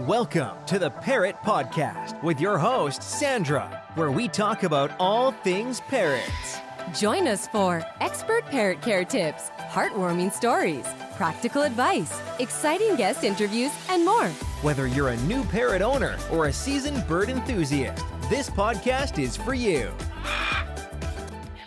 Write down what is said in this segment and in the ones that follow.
Welcome to the Parrot Podcast with your host, Sandra, where we talk about all things parrots. Join us for expert parrot care tips, heartwarming stories, practical advice, exciting guest interviews, and more. Whether you're a new parrot owner or a seasoned bird enthusiast, this podcast is for you.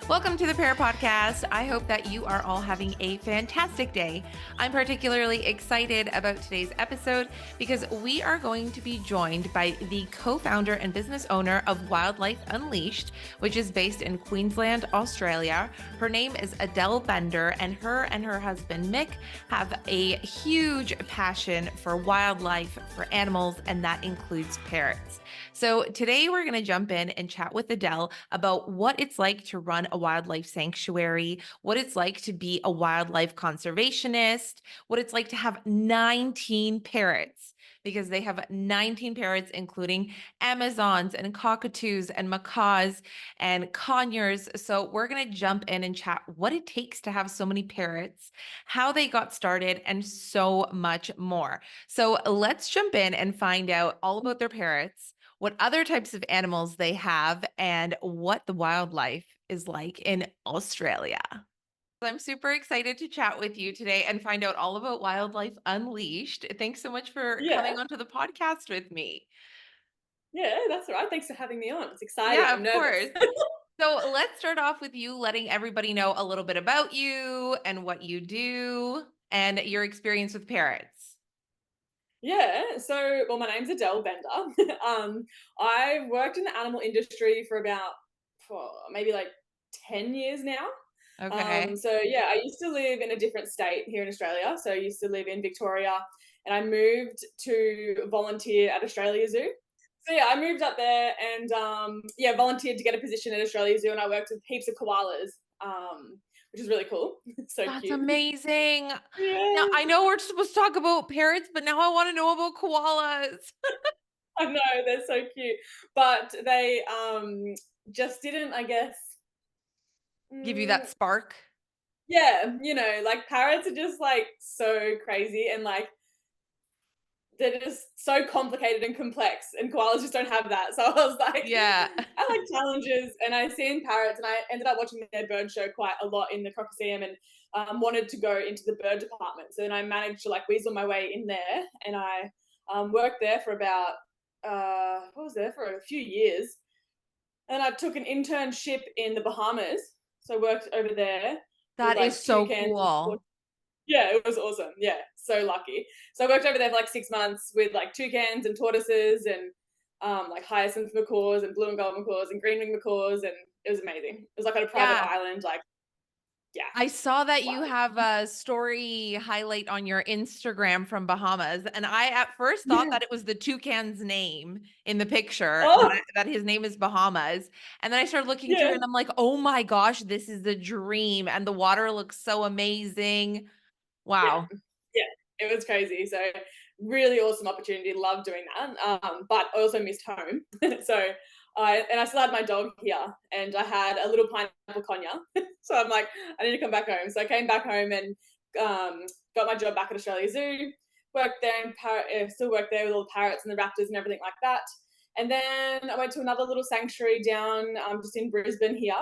Welcome to the Parrot Podcast. I hope that you are all having a fantastic day. I'm particularly excited about today's episode because we are going to be joined by the co-founder and business owner of Wildlife Unleashed, which is based in Queensland, Australia. Her name is Adele Bender, and her husband Mick have a huge passion for wildlife, for animals, and that includes parrots. So today we're going to jump in and chat with Adele about what it's like to run a wildlife sanctuary, what it's like to be a wildlife conservationist, what it's like to have 19 parrots, because they have 19 parrots, including Amazons and Cockatoos and Macaws and conures. So we're going to jump in and chat what it takes to have so many parrots, how they got started, and so much more. So let's jump in and find out all about their parrots, what other types of animals they have, and what the wildlife is like in Australia. I'm super excited to chat with you today and find out all about Wildlife Unleashed. Thanks so much for coming onto the podcast with me. Yeah, that's all right. Thanks for having me on. It's exciting. Yeah, I'm of nervous. course. So let's start off with you letting everybody know a little bit about you and what you do and your experience with parrots. Yeah, so, well, my name's Adele Bender. I've worked in the animal industry for about maybe like 10 years now. Okay. So yeah, I used to live in a different state here in Australia. So I used to live in Victoria, and I moved to volunteer at Australia Zoo. So yeah, I moved up there and volunteered to get a position at Australia Zoo, and I worked with heaps of koalas, which is really cool. So That's cute. amazing. Yeah. Now, I know we're supposed to talk about parrots, but now I want to know about koalas. I know, they're so cute. But they just didn't, I guess. Give you that spark. Yeah, like parrots are just like so crazy, and like they're just so complicated and complex, and koalas just don't have that. So I was like, Yeah. I like challenges, and I seen parrots, and I ended up watching their bird show quite a lot in the Crocs, and wanted to go into the bird department. So then I managed to like weasel my way in there, and I worked there for about I was there for a few years, and I took an internship in the Bahamas. So I worked over there. That is so cool. Yeah, it was awesome. Yeah, so lucky. So I worked over there for like 6 months with like toucans and tortoises and like hyacinth macaws and blue and gold macaws and green wing macaws, and it was amazing. It was like on a private island, like. Yeah. I saw that you have a story highlight on your Instagram from Bahamas. And I at first thought that it was the toucan's name in the picture, that his name is Bahamas. And then I started looking through and I'm like, oh my gosh, this is the dream. And the water looks so amazing. Wow. Yeah, it was crazy. So really awesome opportunity. Love doing that. But I also missed home. So I still had my dog here, and I had a little pineapple conure. So I'm like, I need to come back home. So I came back home and got my job back at Australia Zoo. Worked there and still work there with all the parrots and the raptors and everything like that. And then I went to another little sanctuary down just in Brisbane here,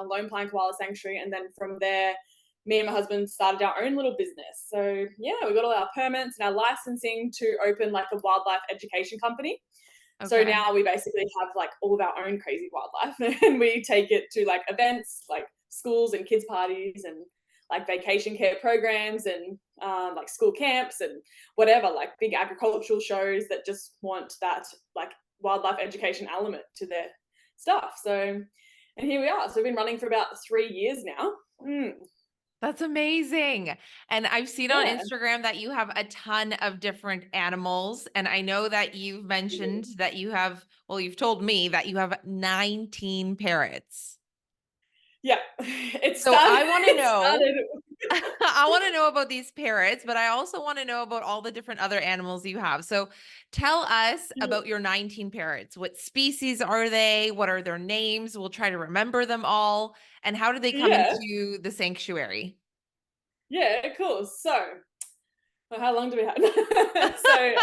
Lone Pine Koala Sanctuary. And then from there, me and my husband started our own little business. So yeah, we got all our permits and our licensing to open like a wildlife education company. Okay. So now we basically have like all of our own crazy wildlife, and we take it to like events, like schools and kids parties, and like vacation care programs, and like school camps and whatever, like big agricultural shows that just want that like wildlife education element to their stuff. So, and here we are. So we've been running for about 3 years now. That's amazing. And I've seen on Instagram that you have a ton of different animals. And I know that you've mentioned that you have, well, you've told me that you have 19 parrots. Yeah. I want to know, I want to know about these parrots, but I also want to know about all the different other animals you have. So tell us about your 19 parrots. What species are they? What are their names? We'll try to remember them all. And how did they come into the sanctuary? Yeah, cool. So, well, how long do we have? So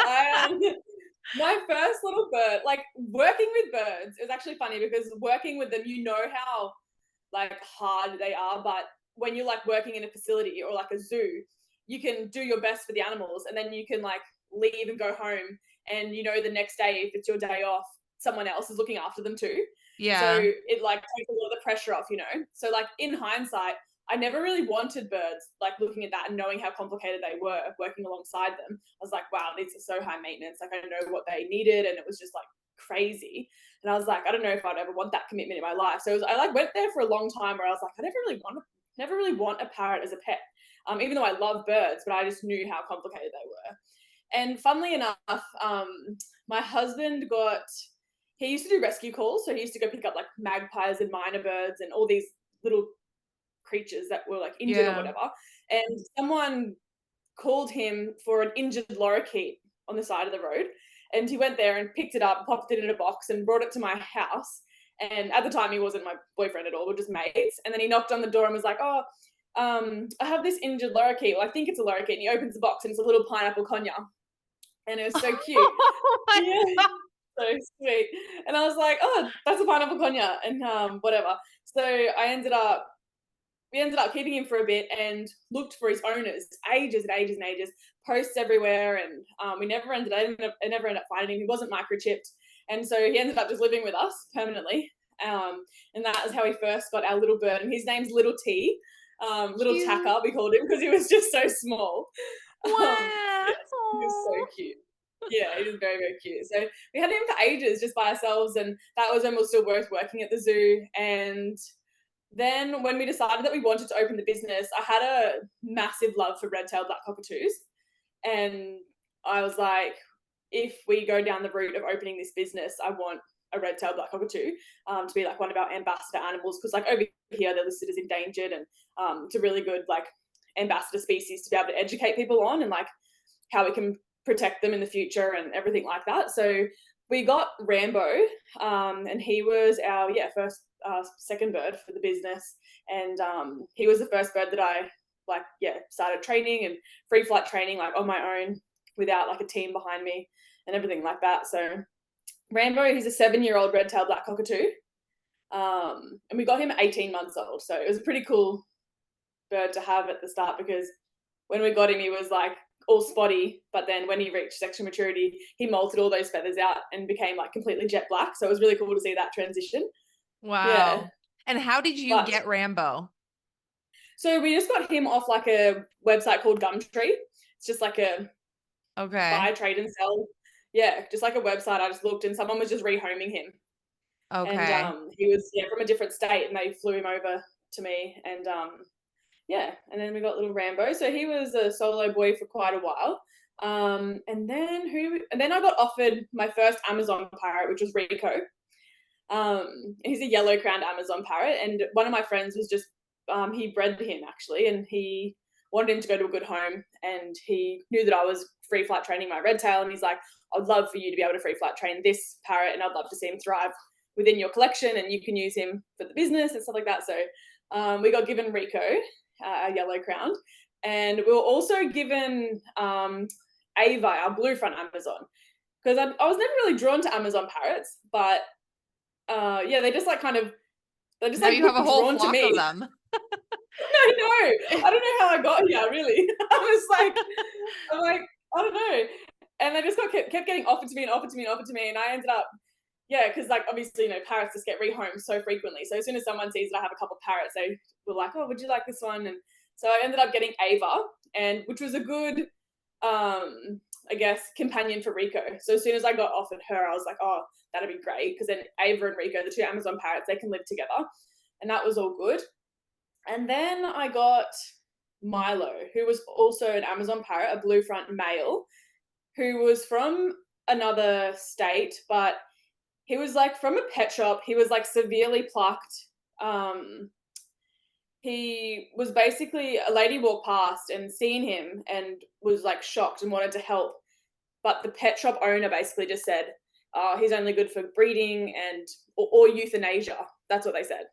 My first little bird, like working with birds is actually funny because working with them, you know how like hard they are, but when you're like working in a facility or like a zoo, you can do your best for the animals and then you can like leave and go home, and you know the next day, if it's your day off, someone else is looking after them too. So Yeah. it like takes a lot of the pressure off, you know. So like in hindsight, I never really wanted birds, like looking at that and knowing how complicated they were working alongside them. I was like, wow, these are so high maintenance. Like I know what they needed, and it was just like crazy. And I was like, I don't know if I'd ever want that commitment in my life. So I like went there for a long time where I was like, I never really want a parrot as a pet. Even though I love birds, but I just knew how complicated they were. And funnily enough, my husband he used to do rescue calls. So he used to go pick up like magpies and minor birds and all these little creatures that were like injured or whatever. And someone called him for an injured lorikeet on the side of the road. And he went there and picked it up, popped it in a box and brought it to my house. And at the time he wasn't my boyfriend at all, we're just mates. And then he knocked on the door and was like, oh, I have this injured lorikeet. Well, I think it's a lorikeet. And he opens the box and it's a little pineapple conure. And it was so cute. Yeah. So sweet. And I was like, oh, that's a pineapple conure and whatever. So we ended up keeping him for a bit and looked for his owners ages and ages and ages, posts everywhere. And I never ended up finding him. He wasn't microchipped. And so he ended up just living with us permanently. And that is how we first got our little bird. And his name's Little T, Little Cute. Tacker, we called him, because he was just so small. Wow. Yes, he was so cute. Yeah, he was very, very cute. So we had him for ages just by ourselves. And that was when we were still both working at the zoo. And then when we decided that we wanted to open the business, I had a massive love for red-tailed black cockatoos. And I was like, if we go down the route of opening this business, I want a red-tailed black cockatoo to be like one of our ambassador animals, because like over here they're listed as endangered, and it's a really good like ambassador species to be able to educate people on, and like how we can protect them in the future and everything like that. So we got Rambo, and he was our second bird for the business, and he was the first bird that I started training and free flight training like on my own without like a team behind me and everything like that. So Rambo, he's a 7-year-old red-tailed black cockatoo, and we got him at 18 months old. So it was a pretty cool bird to have at the start, because when we got him, he was like all spotty, but then when he reached sexual maturity, he molted all those feathers out and became like completely jet black. So it was really cool to see that transition. Wow. Yeah. And how did you get Rambo? So we just got him off like a website called Gumtree. It's just like a buy, trade and sell. Yeah, just like a website. I just looked and someone was just rehoming him. Okay. And he was from a different state, and they flew him over to me, and and then we got little Rambo. So he was a solo boy for quite a while. And then I got offered my first Amazon parrot, which was Rico. He's a yellow crowned Amazon parrot, and one of my friends was just he bred him actually, and he wanted him to go to a good home, and he knew that I was free flight training my red tail, and he's like, I'd love for you to be able to free flight train this parrot, and I'd love to see him thrive within your collection, and you can use him for the business and stuff like that. So we got given Rico, a yellow crowned, and we were also given Ava, our blue front Amazon, because I was never really drawn to Amazon parrots, but they just like kind of, they're just now like you have a whole drawn flock to me. of them. I know. I don't know how I got here, really. I'm like, I don't know. And they just kept getting offered to me, and I ended up, because like obviously, parrots just get rehomed so frequently. So as soon as someone sees that I have a couple of parrots, they were like, oh, would you like this one? And so I ended up getting Ava, and which was a good, companion for Rico. So as soon as I got offered her, I was like, oh, that'd be great, because then Ava and Rico, the two Amazon parrots, they can live together, and that was all good. And then I got Milo, who was also an Amazon parrot, a blue front male, who was from another state, but he was like from a pet shop. He was like severely plucked. He was basically, a lady walked past and seen him and was like shocked and wanted to help. But the pet shop owner basically just said, oh, he's only good for breeding or euthanasia. That's what they said.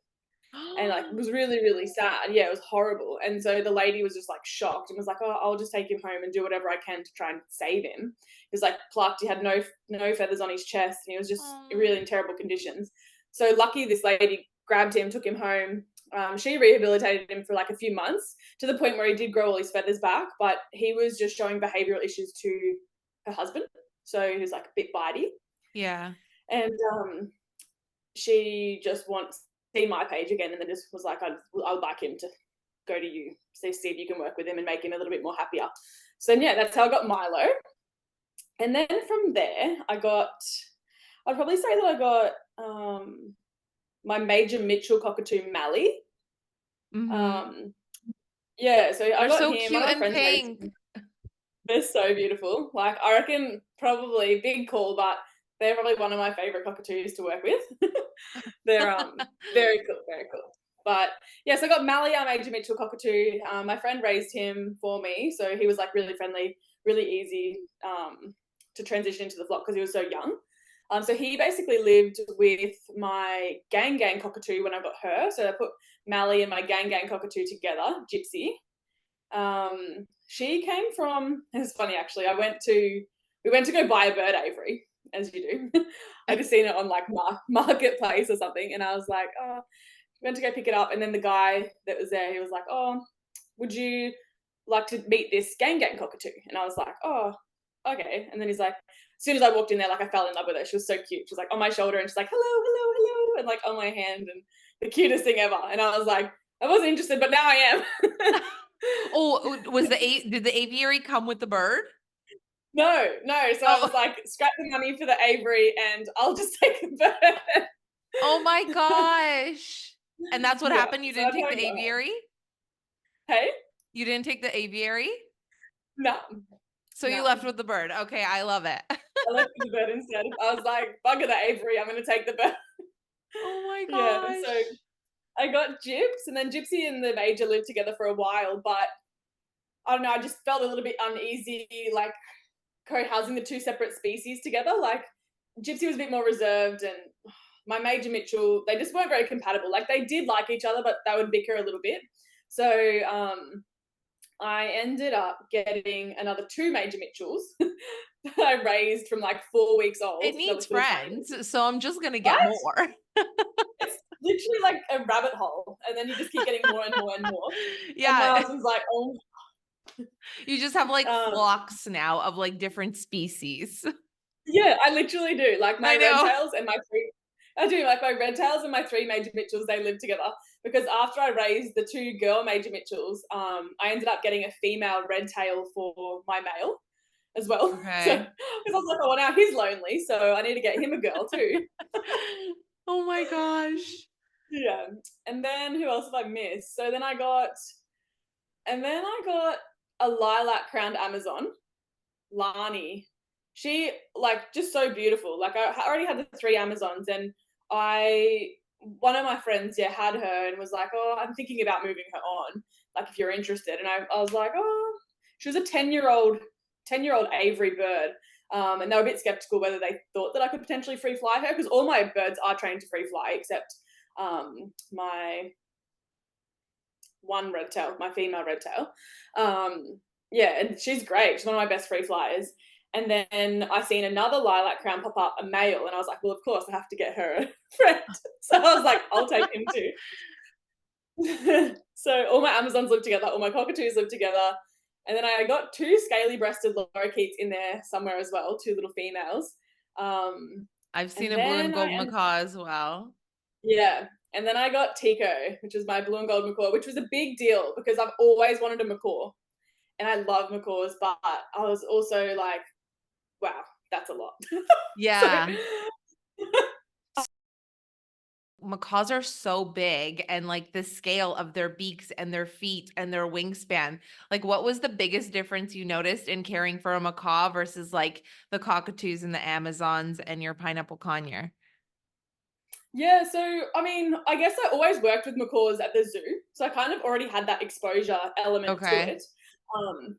and like it was really, really sad. Yeah, it was horrible. And so the lady was just like shocked and was like, "Oh, I'll just take him home and do whatever I can to try and save him." He was like plucked. He had no feathers on his chest, and he was just really in terrible conditions. So lucky this lady grabbed him, took him home. She rehabilitated him for like a few months to the point where he did grow all his feathers back, but he was just showing behavioural issues to her husband. So he was like a bit bitey. Yeah. And she just wants to see my page again, and then just was like, I would like him to go to you, see if you can work with him and make him a little bit more happier. So yeah, that's how I got Milo. And then from there, I'd probably say that I got my Major Mitchell cockatoo Mally. Mm-hmm. Yeah, so I got so him. cute One of my and friends raised pink. him. They're so beautiful. Like, I reckon probably big call, but they're probably one of my favorite cockatoos to work with. They're very cool, very cool. But yes, I got Mally, our Major Mitchell cockatoo. My friend raised him for me, so he was like really friendly, really easy to transition into the flock because he was so young. So he basically lived with my gang cockatoo when I got her. So I put Mally and my gang cockatoo together, Gypsy. She came from, it's funny actually, we went to go buy a bird aviary, as you do. I just seen it on like marketplace or something, and I was like, oh, went to go pick it up, and then the guy that was there, he was like, oh, would you like to meet this gang cockatoo? And I was like, oh, okay. And then he's like, as soon as I walked in there, like I fell in love with her. She was so cute. She was like on my shoulder and she's like, hello, hello, hello, and like on my hand, and the cutest thing ever. And I was like, I wasn't interested, but now I am. Oh, did the aviary come with the bird? No. So I was like, scrap the money for the aviary and I'll just take the bird. Oh my gosh. And that's what happened? You so didn't that's take how the I got it. aviary? Hey? You didn't take the aviary? No. So you left with the bird. Okay, I love it. I left with the bird instead. I was like, bugger the aviary, I'm going to take the bird. Oh my Yeah, gosh. so I got Gyps, and then Gypsy and the Major lived together for a while, but I don't know, I just felt a little bit uneasy, like co-housing the two separate species together. Like Gypsy was a bit more reserved, and my Major Mitchell, they just weren't very compatible. Like they did like each other, but they would bicker a little bit. So I ended up getting another two Major Mitchells that I raised from like 4 weeks old. It needs friends, so I'm just gonna get more. It's literally like a rabbit hole, and then you just keep getting more and more and more. Yeah. And my husband's like, oh. You just have like flocks now of like different species. Yeah, I literally do. Like my I know. redtails and my redtails and my three Major Mitchells, they live together. Because after I raised the two girl Major Mitchells, I ended up getting a female redtail for my male as well. Okay. So, because I was like, oh, now he's lonely, so I need to get him a girl too. Oh my gosh. Yeah. And then who else have I missed? So then I got a lilac crowned Amazon, Lani. She like just so beautiful. Like I already had the three Amazons, and one of my friends had her and was like, oh, I'm thinking about moving her on, like if you're interested. And I was like, oh, she was a 10-year-old aviary bird. And they were a bit skeptical whether they thought that I could potentially free fly her, because all my birds are trained to free fly except my one redtail, my female redtail. And she's great. She's one of my best free flyers. And then I seen another lilac crown pop up, a male, and I was like, well, of course I have to get her a friend. So I was like, I'll take him too. So all my Amazons live together, all my cockatoos live together. And then I got two scaly-breasted lorikeets in there somewhere as well, two little females. I've seen a blue and gold macaw as well. Yeah. And then I got Tico, which is my blue and gold macaw, which was a big deal because I've always wanted a macaw. And I love macaws, but I was also like, wow, that's a lot. Yeah. Macaws are so big, and like the scale of their beaks and their feet and their wingspan. Like, what was the biggest difference you noticed in caring for a macaw versus like the cockatoos and the Amazons and your pineapple conure? Yeah, so I mean, I guess I always worked with macaws at the zoo, so I kind of already had that exposure element to it.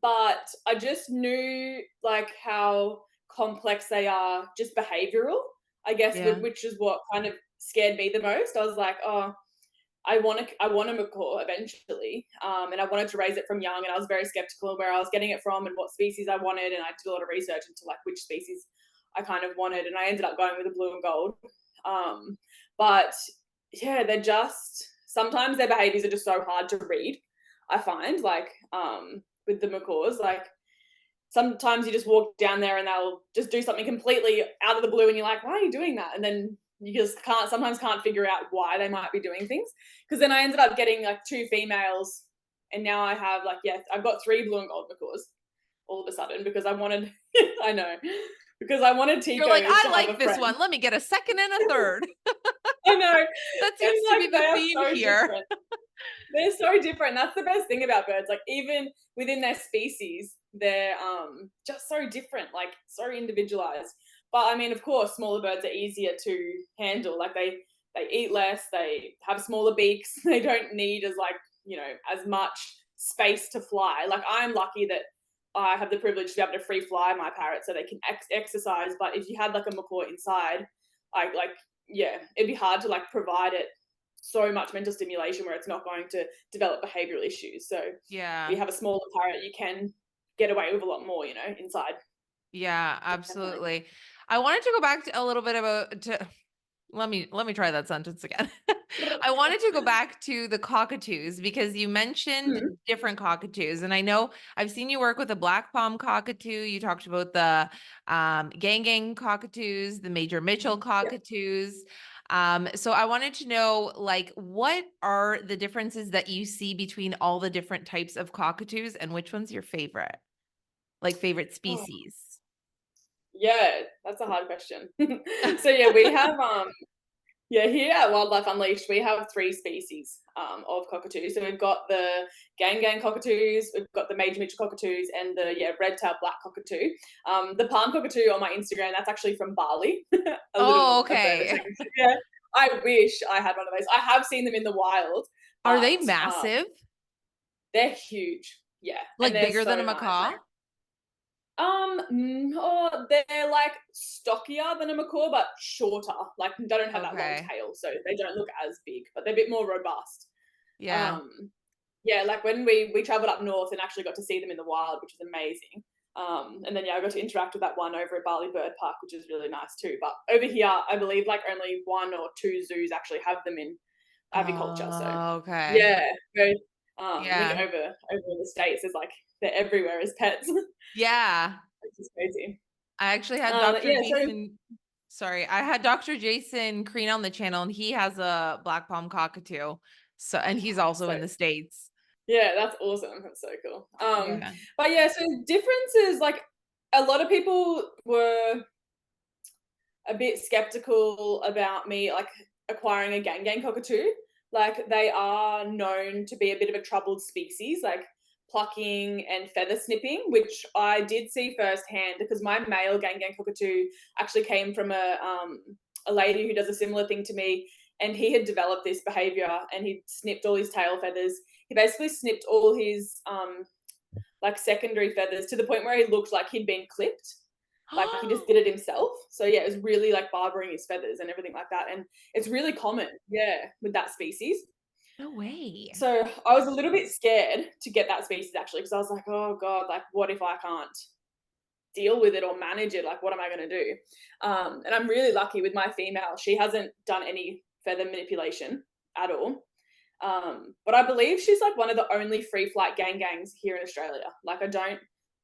But I just knew like how complex they are, just behavioral, I guess, which is what kind of scared me the most. I was like, oh, I want a macaw eventually, and I wanted to raise it from young, and I was very skeptical of where I was getting it from and what species I wanted, and I did a lot of research into like which species I kind of wanted, and I ended up going with a blue and gold. But yeah, they're just, sometimes their behaviors are just so hard to read. I find like with the macaws, like sometimes you just walk down there and they'll just do something completely out of the blue, and you're like, why are you doing that? And then you just sometimes can't figure out why they might be doing things. Because then I ended up getting like 2 females, and now I have like, I've got 3 blue and gold macaws all of a sudden, because I wanted, I know, because I wanted Tico. You're like, to I have like a this friend. one. Let me get a second and a third. I know. That seems to be the theme here. Different. They're so different. That's the best thing about birds. Like even within their species, they're just so different, like so individualized. But I mean, of course, smaller birds are easier to handle. Like they eat less, they have smaller beaks, they don't need as much space to fly. Like I'm lucky that I have the privilege to be able to free fly my parrots so they can exercise. But if you had like a macaw inside, it'd be hard to like provide it so much mental stimulation where it's not going to develop behavioral issues. So if you have a smaller parrot, you can get away with a lot more, inside. Yeah, absolutely. I wanted to go back to a little bit let me try that sentence again. I wanted to go back to the cockatoos because you mentioned different cockatoos, and I know I've seen you work with a black palm cockatoo. You talked about the gang cockatoos, the Major Mitchell cockatoos. So I wanted to know, like, what are the differences that you see between all the different types of cockatoos, and which one's your favorite? Like favorite species? Yeah, that's a hard question. So yeah, we have here at Wildlife Unleashed, we have 3 species of cockatoos. So we've got the gang cockatoos, we've got the Major Mitchell cockatoos, and the red-tailed black cockatoo. The palm cockatoo on my Instagram, that's actually from Bali. Okay. Yeah, I wish I had one of those. I have seen them in the wild. Are they massive? They're huge. Yeah, like bigger than a macaw? Nice. They're like stockier than a macaw, but shorter. Like they don't have that long tail, so they don't look as big, but they're a bit more robust. Yeah. Like when we traveled up north and actually got to see them in the wild, which was amazing. And then I got to interact with that one over at Bali Bird Park, which is really nice too. But over here, I believe like only 1 or 2 zoos actually have them in aviculture. So okay. Very, I think over in the States is like they're everywhere as pets. Yeah. Which is crazy. I actually had Dr. Jason. Sorry, I had Dr. Jason Crean on the channel, and he has a black palm cockatoo. So, and he's also in the States. Yeah, that's awesome. That's so cool. But yeah, so differences, like a lot of people were a bit skeptical about me like acquiring a gang cockatoo. Like they are known to be a bit of a troubled species, like plucking and feather snipping, which I did see firsthand because my male gang cockatoo actually came from a lady who does a similar thing to me, and he had developed this behavior and he snipped all his tail feathers. He basically snipped all his like secondary feathers to the point where he looked like he'd been clipped. Like he just did it himself. So yeah, it was really like barbering his feathers and everything like that. And it's really common, with that species. No way. So I was a little bit scared to get that species actually, because I was like, oh God, like what if I can't deal with it or manage it? Like what am I going to do? And I'm really lucky with my female. She hasn't done any feather manipulation at all. But I believe she's like one of the only free flight gangs here in Australia. Like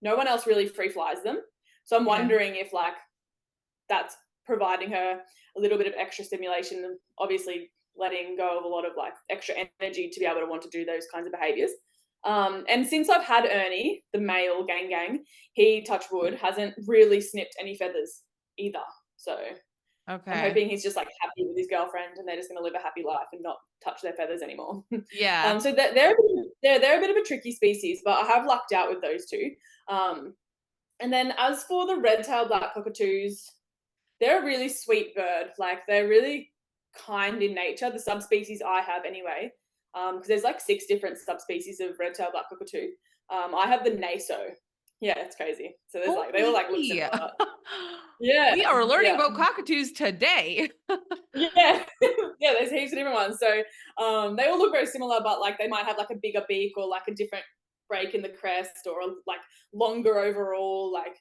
no one else really free flies them. So I'm wondering if like that's providing her a little bit of extra stimulation and obviously letting go of a lot of like extra energy to be able to want to do those kinds of behaviors. And since I've had Ernie, the male gang, he, touch wood, hasn't really snipped any feathers either. So I'm hoping he's just like happy with his girlfriend and they're just going to live a happy life and not touch their feathers anymore. Yeah. So they're a bit of a tricky species, but I have lucked out with those 2. And then as for the red-tailed black cockatoos, they're a really sweet bird. Like they're really kind in nature, the subspecies I have anyway, because there's like 6 different subspecies of red-tailed black cockatoo. I have the naso, Yeah, it's crazy. So there's like, they all like look Holy. similar. Yeah, We are learning yeah. about cockatoos today. Yeah, yeah, there's heaps of different ones. So they all look very similar, but like they might have like a bigger beak or like a different break in the crest or like longer overall. Like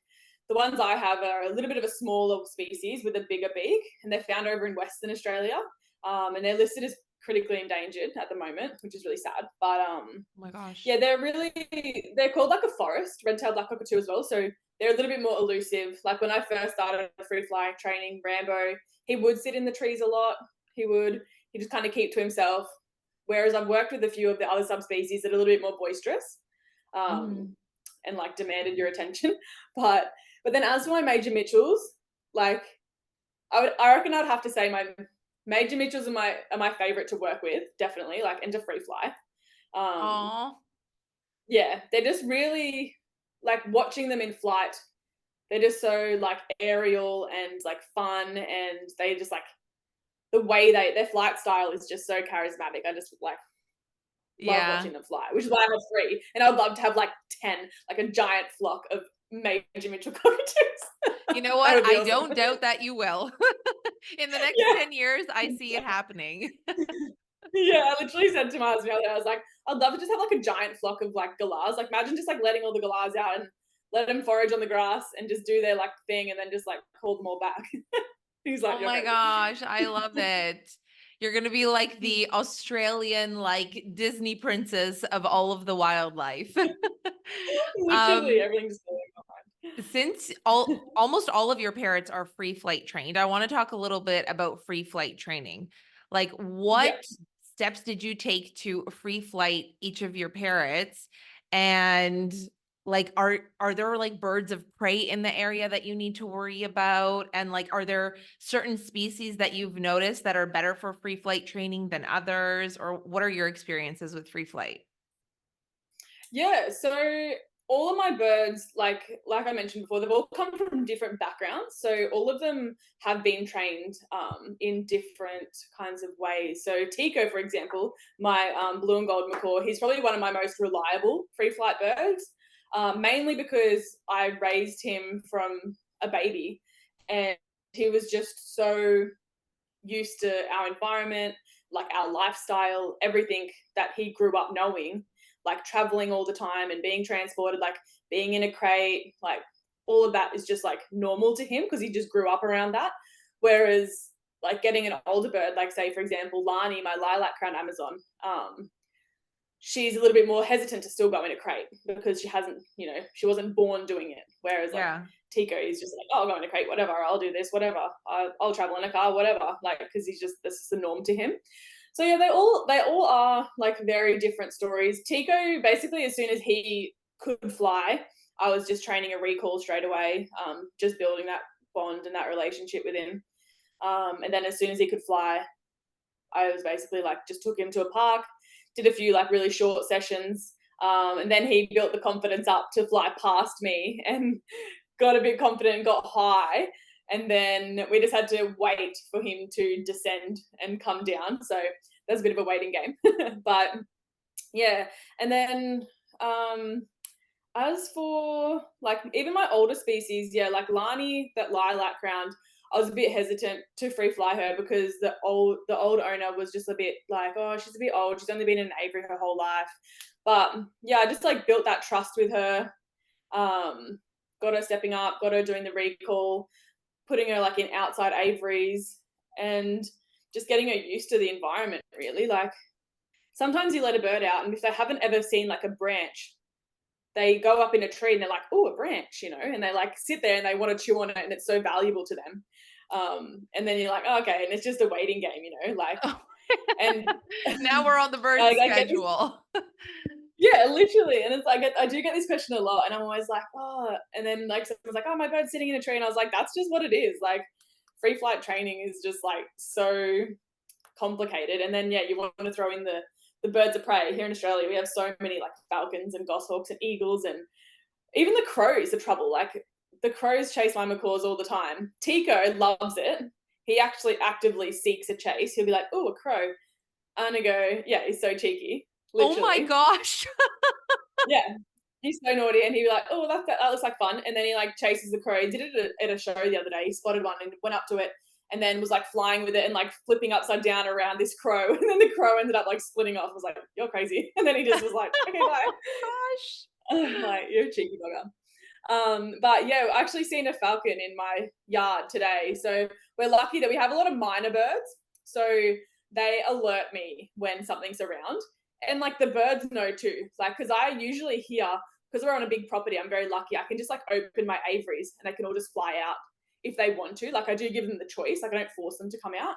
the ones I have are a little bit of a smaller species with a bigger beak, and they're found over in Western Australia. And they're listed as critically endangered at the moment, which is really sad. But Oh my gosh. yeah, they're called like a forest red-tailed black cockatoo as well. So they're a little bit more elusive. Like when I first started free fly training, Rambo, he would sit in the trees a lot. He just kind of keep to himself. Whereas I've worked with a few of the other subspecies that are a little bit more boisterous, Mm. and like demanded your attention. But then as for my major Mitchells, like I reckon I'd have to say my major Mitchells are my favorite to work with, definitely, like, and to free fly. Um, Aw. yeah, they're just really like watching them in flight. They're just so like aerial and like fun, and they just like the way their flight style is just so charismatic. I just like love Yeah. watching them fly, which is why I have 3, and I would love to have like 10, like a giant flock of major Mitchell cockatoos. You know That what? would be I awesome. don't doubt that you will. In the next Yeah. 10 years, I see it happening. Yeah, I literally said to my husband the other day, I was like, I'd love to just have like a giant flock of like galahs. Like imagine just like letting all the galahs out and let them forage on the grass and just do their like thing and then just like call them all back. He's like, Oh you're my crazy. gosh, I love it. You're gonna be like the Australian, like, Disney princess of all of the wildlife. Literally Um, everything just going on. since almost all of your parrots are free flight trained, I wanna talk a little bit about free flight training. Like, what Yeah. steps did you take to free flight each of your parrots? And, like, are there, like, birds of prey in the area that you need to worry about? And, like, are there certain species that you've noticed that are better for free flight training than others? Or what are your experiences with free flight? Yeah, so all of my birds, like I mentioned before, they've all come from different backgrounds. So all of them have been trained in different kinds of ways. So Tico, for example, my blue and gold macaw, he's probably one of my most reliable free flight birds, mainly because I raised him from a baby, and he was just so used to our environment, like our lifestyle, everything that he grew up knowing, like traveling all the time and being transported, like being in a crate, like all of that is just like normal to him because he just grew up around that. Whereas like getting an older bird, like say for example, Lani, my lilac crown Amazon, she's a little bit more hesitant to still go in a crate because she hasn't, she wasn't born doing it. Whereas like Yeah. Tico is just like, oh, I'll go in a crate, whatever. I'll do this, whatever. I'll travel in a car, whatever. Like, because this is the norm to him. So yeah, they all are like very different stories. Tico, basically, as soon as he could fly, I was just training a recall straight away, just building that bond and that relationship with him. And then as soon as he could fly, I was basically like just took him to a park, did a few like really short sessions, and then he built the confidence up to fly past me and got a bit confident and got high. And then we just had to wait for him to descend and come down. So that's a bit of a waiting game. But yeah. And then as for like even my older species, yeah, like Lani, that lilac crowned, I was a bit hesitant to free fly her because the old owner was just a bit like, oh, she's a bit old. She's only been in an aviary her whole life. But yeah, I just like built that trust with her. Got her stepping up, got her doing the recall, putting her like in outside aviaries, and just getting her used to the environment. Really, like sometimes you let a bird out, and if they haven't ever seen like a branch, they go up in a tree and they're like, oh, a branch, and they like sit there and they want to chew on it, and it's so valuable to them. And then you're like, oh, okay, and it's just a waiting game, like, and Now we're on the bird I get this, schedule. yeah, literally, and it's like I do get this question a lot, and I'm always like, oh, and then like someone's like, oh, my bird's sitting in a tree, and I was like, that's just what it is. Like, free flight training is just like so complicated, and then yeah, you want to throw in the birds of prey. Here in Australia, we have so many like falcons and goshawks and eagles, and even the crows are trouble. Like the crows chase my macaws all the time. Tico loves it. He actually actively seeks a chase. He'll be like, oh, a crow. And I go, yeah, he's so cheeky. Oh my Literally. gosh. Yeah. he's so naughty, and he'd be like, "Oh, that looks like fun," and then he like chases the crow. He did it at a show the other day. He spotted one and went up to it, and then was like flying with it and like flipping upside down around this crow, and then the crow ended up like splitting off. I was like, "You're crazy," and then he just was like, "Okay, bye." Gosh. Like, you're a cheeky bugger. But yeah, I've actually seen a falcon in my yard today. So we're lucky that we have a lot of minor birds. So they alert me when something's around. And like the birds know too. Like, because I usually hear, because we're on a big property, I'm very lucky. I can just like open my aviaries and they can all just fly out if they want to. Like, I do give them the choice. Like, I don't force them to come out.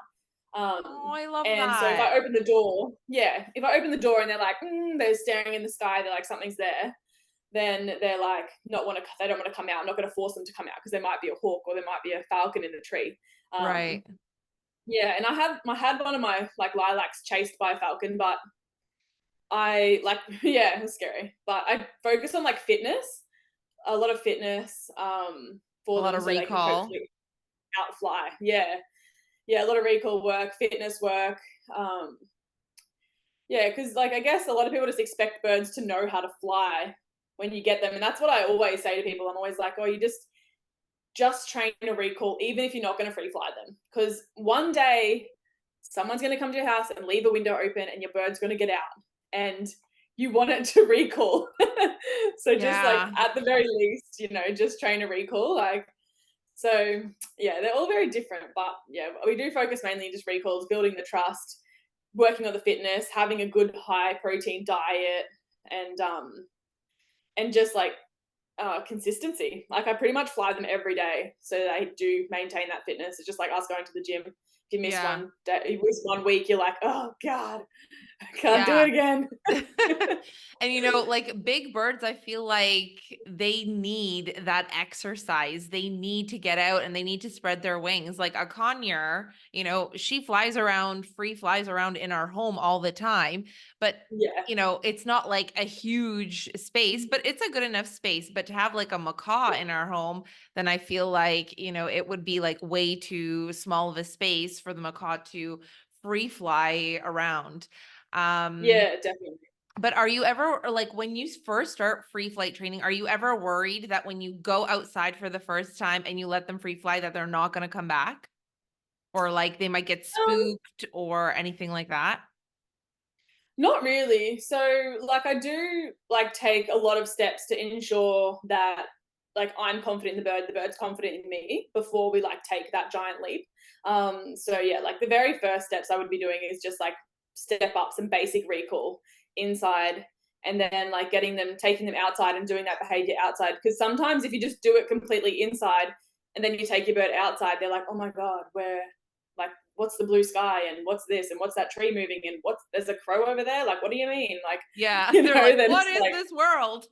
Oh, I love And so if that. I open the door, if I open the door and they're like, they're staring in the sky, they're like, something's there, then they're like, they don't want to come out. I'm not going to force them to come out because there might be a hawk or there might be a falcon in the tree. Right. Yeah, and I had one of my like lilacs chased by a falcon, but I like, yeah, it was scary. But I focus on like fitness, a lot of fitness A for lot them of so they can recall. hopefully outfly. Yeah, yeah, a lot of recall work, fitness work. Yeah, because like I guess a lot of people just expect birds to know how to fly when you get them, and that's what I always say to people. I'm always like, oh, you just train a recall, even if you're not going to free fly them, because one day someone's going to come to your house and leave a window open, and your bird's going to get out, and you want it to recall. So just like Yeah. at the very least, just train a recall, like. So yeah, they're all very different, but yeah, we do focus mainly just recalls, building the trust, working on the fitness, having a good high protein diet, and just like consistency. Like, I pretty much fly them every day, so they do maintain that fitness. It's just like us going to the gym. If you miss Yeah. one day, you miss 1 week, you're like, oh God, I can't do Yeah. it again. And like big birds, I feel like they need that exercise. They need to get out and they need to spread their wings. Like a conure, she flies around, free flies around in our home all the time. But Yeah, it's not like a huge space, but it's a good enough space. But to have like a macaw in our home, then I feel like, it would be like way too small of a space for the macaw to free fly around. Um, yeah, definitely. but are you ever, or like when you first start free flight training, are you ever worried that when you go outside for the first time and you let them free fly that they're not going to come back? Or like they might get Um, spooked or anything like that? Not really. So, like, I do like take a lot of steps to ensure that like I'm confident in the bird's confident in me before we like take that giant leap. So yeah, like the very first steps I would be doing is just like step up some basic recall inside, and then like taking them outside and doing that behavior outside. Because sometimes if you just do it completely inside and then you take your bird outside, they're like, oh my God, like, what's the blue sky and what's this and what's that tree moving and there's a crow over there, like, what do you mean, like, Yeah. They're like, then what it's is like, this world?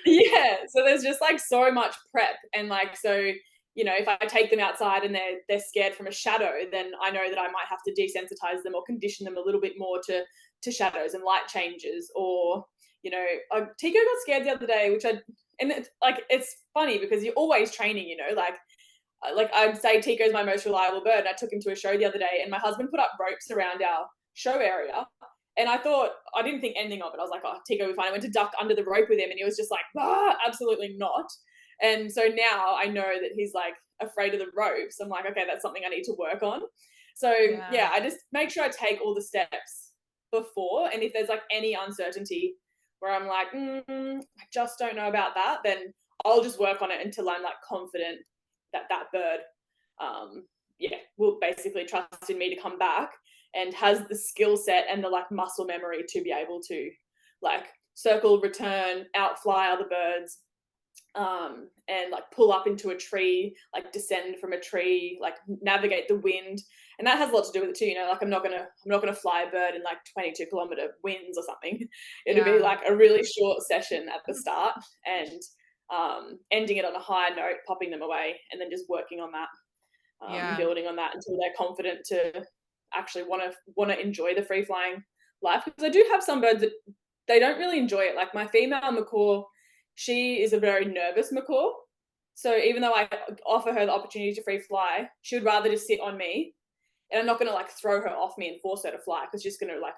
yeah, so there's just like so much prep, and like, so if I take them outside and they're scared from a shadow, then I know that I might have to desensitize them or condition them a little bit more to shadows and light changes. Or Tico got scared the other day, and it's funny because you're always training, like I'd say Tico's my most reliable bird. And I took him to a show the other day, and my husband put up ropes around our show area. And I didn't think anything of it. I was like, oh, Tico will be fine. I went to duck under the rope with him, and he was just like, absolutely not. And so now I know that he's like afraid of the ropes. I'm like, okay, that's something I need to work on. So Yeah. yeah, I just make sure I take all the steps before. And if there's like any uncertainty where I'm like, I just don't know about that, then I'll just work on it until I'm like confident that bird will basically trust in me to come back and has the skill set and the like muscle memory to be able to like circle, return, outfly other birds, and like pull up into a tree, like descend from a tree, like navigate the wind. And that has a lot to do with it too, like I'm not gonna fly a bird in like 22-kilometer winds or something. It'll be Yeah. like a really short session at the start, and ending it on a high note, popping them away, and then just working on that, Yeah. building on that until they're confident to actually want to enjoy the free flying life. Because I do have some birds that they don't really enjoy it. Like my female macaw, she is a very nervous macaw. So even though I offer her the opportunity to free fly, she would rather just sit on me, and I'm not going to like throw her off me and force her to fly, because she's going to like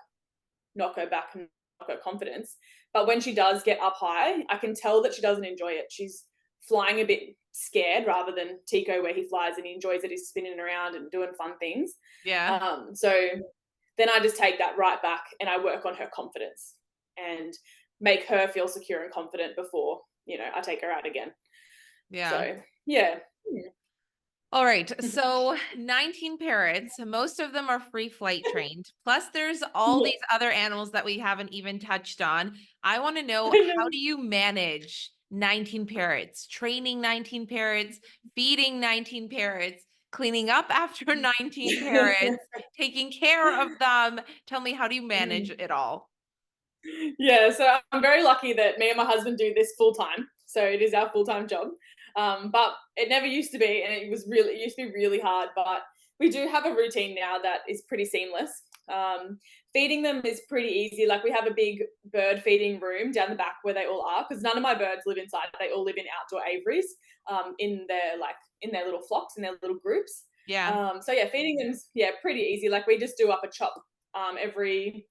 knock her back and her confidence. But when she does get up high, I can tell that she doesn't enjoy it. She's flying a bit scared rather than Tico, where he flies and he enjoys it. He's spinning around and doing fun things. Yeah. So then I just take that right back and I work on her confidence and make her feel secure and confident before, I take her out again. Yeah. So, yeah. All right. So 19 parrots, most of them are free flight trained. Plus there's all these other animals that we haven't even touched on. I want to know, how do you manage 19 parrots, training 19 parrots, feeding 19 parrots, cleaning up after 19 parrots, taking care of them? Tell me, how do you manage it all? Yeah, so I'm very lucky that me and my husband do this full time. So it is our full-time job. But it never used to be, and it used to be really hard. But we do have a routine now that is pretty seamless. Feeding them is pretty easy. Like, we have a big bird feeding room down the back where they all are, because none of my birds live inside. They all live in outdoor aviaries, in their little flocks, in their little groups. Yeah. So yeah, feeding them is pretty easy. Like, we just do up a chop every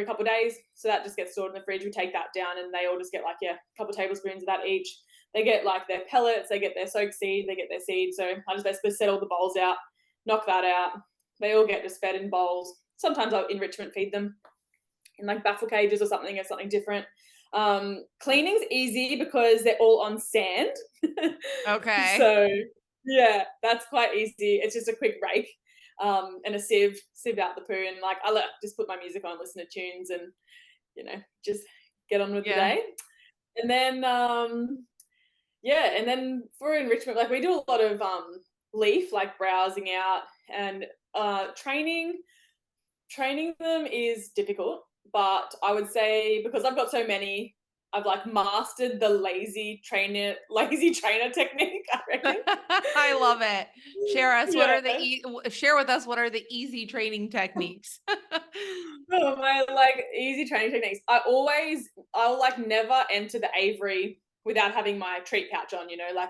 couple of days. So that just gets stored in the fridge. We take that down and they all just get a couple of tablespoons of that each. They get their pellets, they get their soaked seed, they get their seed. So I just basically set all the bowls out, knock that out. They all get just fed in bowls. Sometimes I'll enrichment feed them in baffle cages or something different. Cleaning's easy because they're all on sand. Okay. So yeah, that's quite easy. It's just a quick rake. And a sieve out the poo, and I just put my music on, listen to tunes, and just get on with the day. And then and then for enrichment, we do a lot of leaf, browsing out, and training them is difficult, but I would say, because I've got so many, I've mastered the lazy trainer technique, I reckon. I love it. Share with us, what are the easy training techniques? Oh, my easy training techniques. I'll never enter the aviary without having my treat pouch on.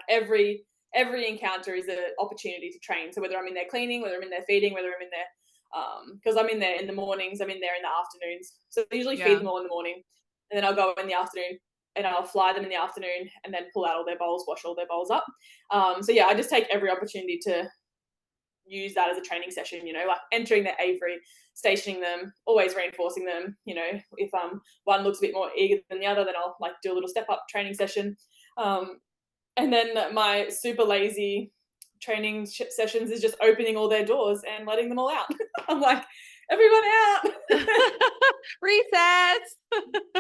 Every encounter is an opportunity to train. So whether I'm in there cleaning, whether I'm in there feeding, whether I'm in there, because I'm in there in the mornings, I'm in there in the afternoons. So I usually feed them all in the morning, and then I'll go in the afternoon and I'll fly them in the afternoon, and then pull out all their bowls, wash all their bowls up. So yeah, I just take every opportunity to use that as a training session, entering the aviary, stationing them, always reinforcing them. If one looks a bit more eager than the other, then I'll do a little step up training session. And then my super lazy training sessions is just opening all their doors and letting them all out. I'm like, everyone out. Recess.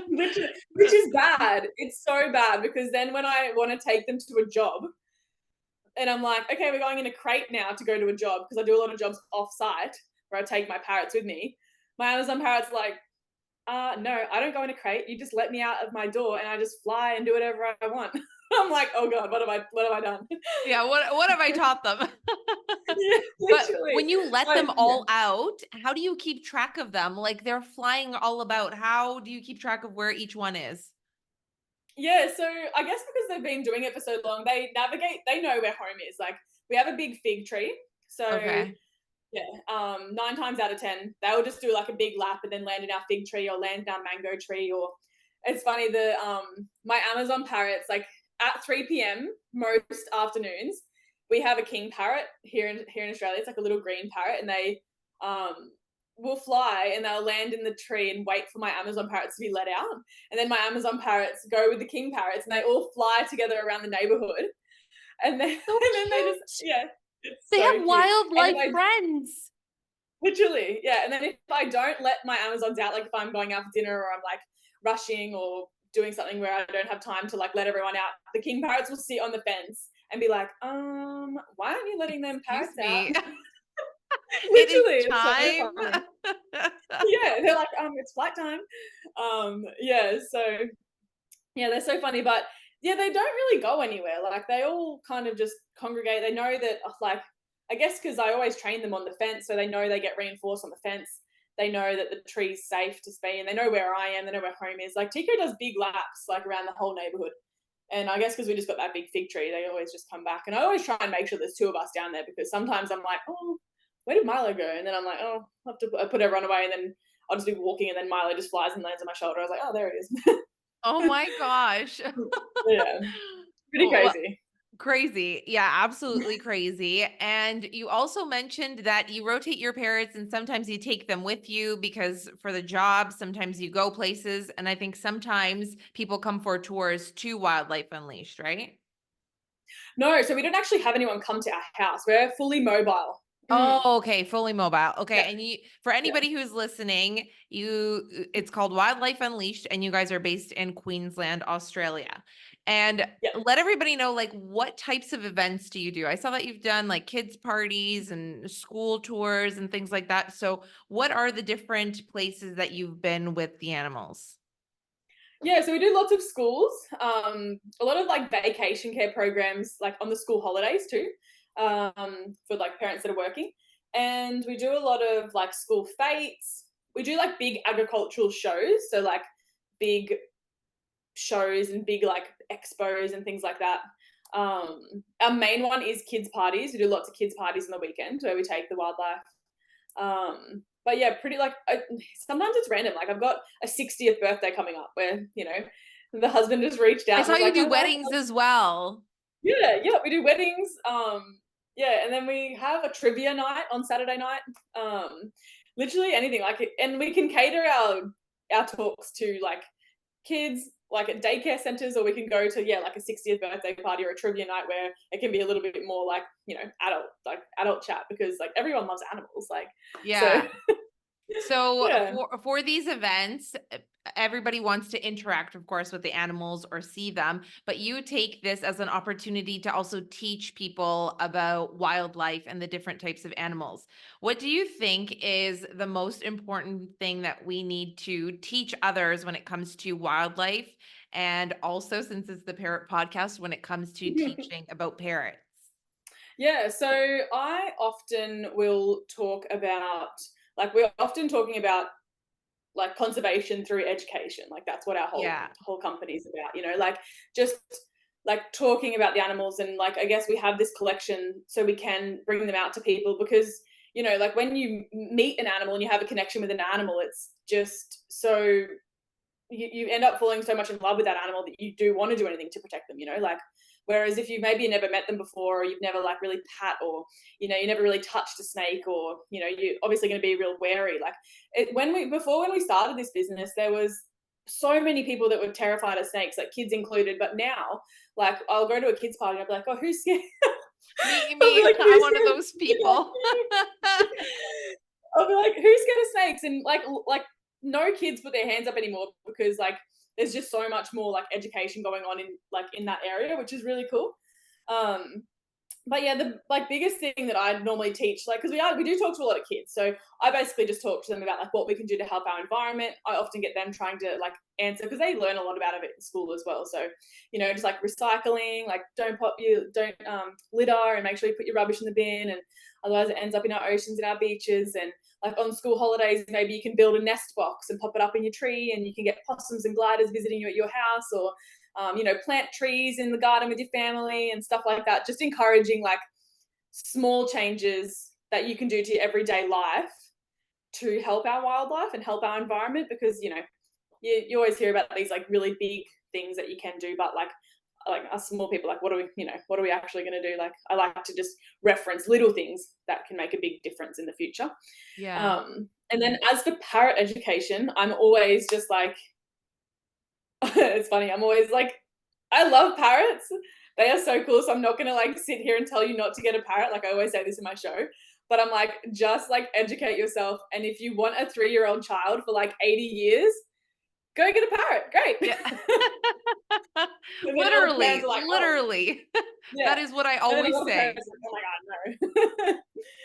which is bad. It's so bad, because then when I want to take them to a job, and I'm like, okay, we're going in a crate now to go to a job, because I do a lot of jobs off-site where I take my parrots with me. My Amazon parrot's like, no, I don't go in a crate. You just let me out of my door and I just fly and do whatever I want. I'm like, oh God, what have I done? Yeah, what have I taught them? Yeah, but when you let them all out, how do you keep track of them? They're flying all about. How do you keep track of where each one is? Yeah, so I guess because they've been doing it for so long, they know where home is. We have a big fig tree. So okay. Yeah, 9 times out of 10, they'll just do a big lap and then land in our fig tree or land in our mango tree. Or it's funny, my Amazon parrots, at 3 p.m. most afternoons, we have a king parrot here in Australia. It's a little green parrot, and they will fly and they'll land in the tree and wait for my Amazon parrots to be let out. And then my Amazon parrots go with the king parrots and they all fly together around the neighborhood. And then, they just, they have wildlife friends. Literally, yeah. And then if I don't let my Amazons out, if I'm going out for dinner or I'm rushing or doing something where I don't have time to let everyone out, the king parrots will sit on the fence and be like, why aren't you letting them parrots out? Literally, it is time. So yeah, they're like, it's flight time. So yeah, they're so funny, but yeah, they don't really go anywhere. They all kind of just congregate. They know that, I guess because I always train them on the fence, so they know they get reinforced on the fence. They know that the tree's safe to be in. They know where I am. They know where home is. Tico does big laps, around the whole neighborhood. And I guess because we just got that big fig tree, they always just come back. And I always try and make sure there's 2 of us down there, because sometimes I'm like, oh, where did Milo go? And then I'm like, oh, I'll have to put everyone away. And then I'll just be walking and then Milo just flies and lands on my shoulder. I was like, oh, there he is. Oh my gosh. Yeah, pretty Well, crazy. crazy. Yeah, absolutely crazy. And you also mentioned that you rotate your parrots and sometimes you take them with you because for the job, sometimes you go places. And I think sometimes people come for tours to Wildlife Unleashed, right? No, so we don't actually have anyone come to our house. We're fully mobile. Oh, okay, fully mobile. Okay, Yeah, and you for yeah, anybody who's listening, it's called Wildlife Unleashed and you guys are based in Queensland, Australia. And yeah. let everybody know like what types of events do you do? I saw that you've done like kids parties and school tours and things like that. So, what are the different places that you've been with the animals? Yeah, so we do lots of schools, a lot of like vacation care programs, like on the school holidays too, for like parents that are working. And we do a lot of like school fetes. We do like big agricultural shows, so like big shows and big like expos and things like that. Our main one is kids parties. We do lots of kids parties on the weekend where we take the wildlife. But yeah, pretty like sometimes it's random. Like I've got a 60th birthday coming up where the husband just reached out I and saw was you like, do "My wife weddings as well. yeah, we do weddings. Yeah, and then we have a trivia night on Saturday night. Literally anything like it, and we can cater our talks to like kids like at daycare centers, or we can go to like a 60th birthday party or a trivia night where it can be a little bit more like adult chat, because like everyone loves animals, like so Yeah. So yeah. for these events, everybody wants to interact, of course, with the animals or see them, but you take this as an opportunity to also teach people about wildlife and the different types of animals. What do you think is the most important thing that we need to teach others when it comes to wildlife? And also, since it's the Parrot podcast, when it comes to teaching about parrots? Yeah, so I often will talk about, like, we're often talking about like conservation through education. Like that's what our Yeah. whole company is about, like just like talking about the animals. And like I guess we have this collection so we can bring them out to people, because like when you meet an animal and you have a connection with an animal, it's just so you end up falling so much in love with that animal that you do want to do anything to protect them, like whereas if you maybe never met them before, or you've never like really pat, or you never really touched a snake, or you're obviously going to be real wary. Like when we started this business, there was so many people that were terrified of snakes, like kids included. But now, like I'll go to a kids party and I'll be like, oh, who's scared? I'll be Me, like, I'm who's one of scared? those people. I'll be like, who's scared of snakes? And like no kids put their hands up anymore, because like there's just so much more like education going on in that area, which is really cool. But yeah, the like biggest thing that I normally teach, like, because we do talk to a lot of kids, so I basically just talk to them about like what we can do to help our environment. I often get them trying to like answer, because they learn a lot about it in school as well. So just like recycling, like don't litter, and make sure you put your rubbish in the bin, and otherwise it ends up in our oceans and our beaches. And like on school holidays, maybe you can build a nest box and pop it up in your tree, and you can get possums and gliders visiting you at your house, or plant trees in the garden with your family and stuff like that. Just encouraging like small changes that you can do to your everyday life to help our wildlife and help our environment, because you always hear about these like really big things that you can do, but like us small people, like what are we actually going to do? Like I like to just reference little things that can make a big difference in the future. Yeah. And then as for parrot education, I'm always just like it's funny, I'm always like, I love parrots, they are so cool, so I'm not gonna like sit here and tell you not to get a parrot. Like I always say this in my show, but I'm like, just like educate yourself, and if you want a 3-year-old child for like 80 years, go get a parrot. Great. Yeah. Literally, like, literally. yeah. That is what I And then a always lot of say. parents are like, oh my god,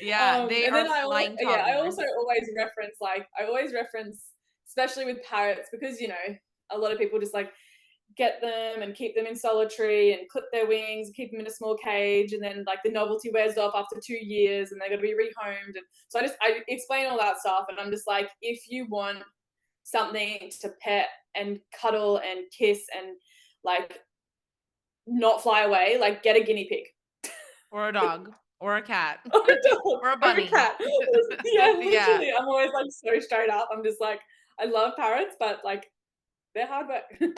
Yeah, no. they And are then flying I toddlers. also always reference, especially with parrots, because a lot of people just like get them and keep them in solitary and clip their wings, keep them in a small cage, and then like the novelty wears off after 2 years and they're going to be rehomed. And so I explain all that stuff, and I'm just like, if you want something to pet and cuddle and kiss and like not fly away, like get a guinea pig Or a dog. Or a cat. or a dog Or a or a bunny. cat. Yeah, Yeah. literally. I'm always like so straight up. I'm just like, I love parrots, but like they're hard work.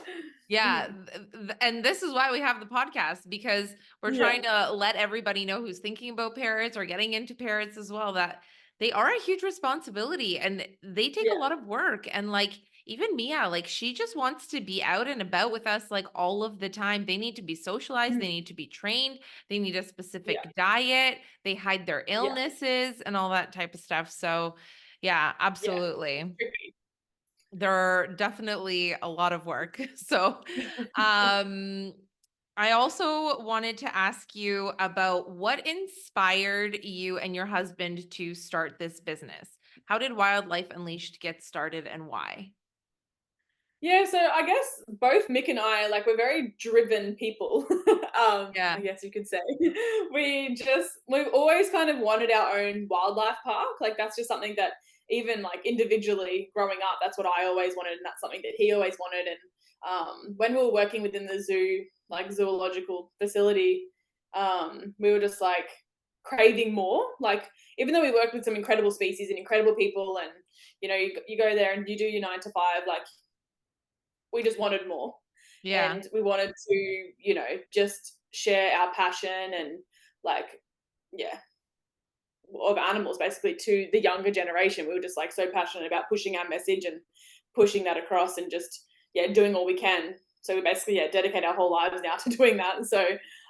Yeah, and this is why we have the podcast, because we're Yeah, trying to let everybody know who's thinking about parrots or getting into parrots as well, that they are a huge responsibility and they take a yeah, lot of work. And like even Mia, like she just wants to be out and about with us like all of the time. They need to be socialized, they mm, need to be trained, they need a yeah, specific diet, they hide their yeah, illnesses and all that type of stuff. So yeah, yeah. absolutely. Tricky. There are definitely a lot of work. So, um, I also wanted to ask you about what inspired you and your husband to start this business. How did Wildlife Unleashed get started and why? Yeah, so I guess both Mick and I, like, we're very driven people. I Yeah. guess you could say. We've always kind of wanted our own wildlife park. Like, that's just something that even like individually growing up, that's what I always wanted, and that's something that he always wanted. And when we were working within the zoo, like zoological facility, we were just like craving more. Like, even though we worked with some incredible species and incredible people, and you go there and you do your 9 to 5, like we just wanted more, Yeah. and we wanted to just share our passion and like yeah of animals basically to the younger generation. We were just like so passionate about pushing our message and pushing that across, and just doing all we can. So we basically dedicate our whole lives now to doing that. And so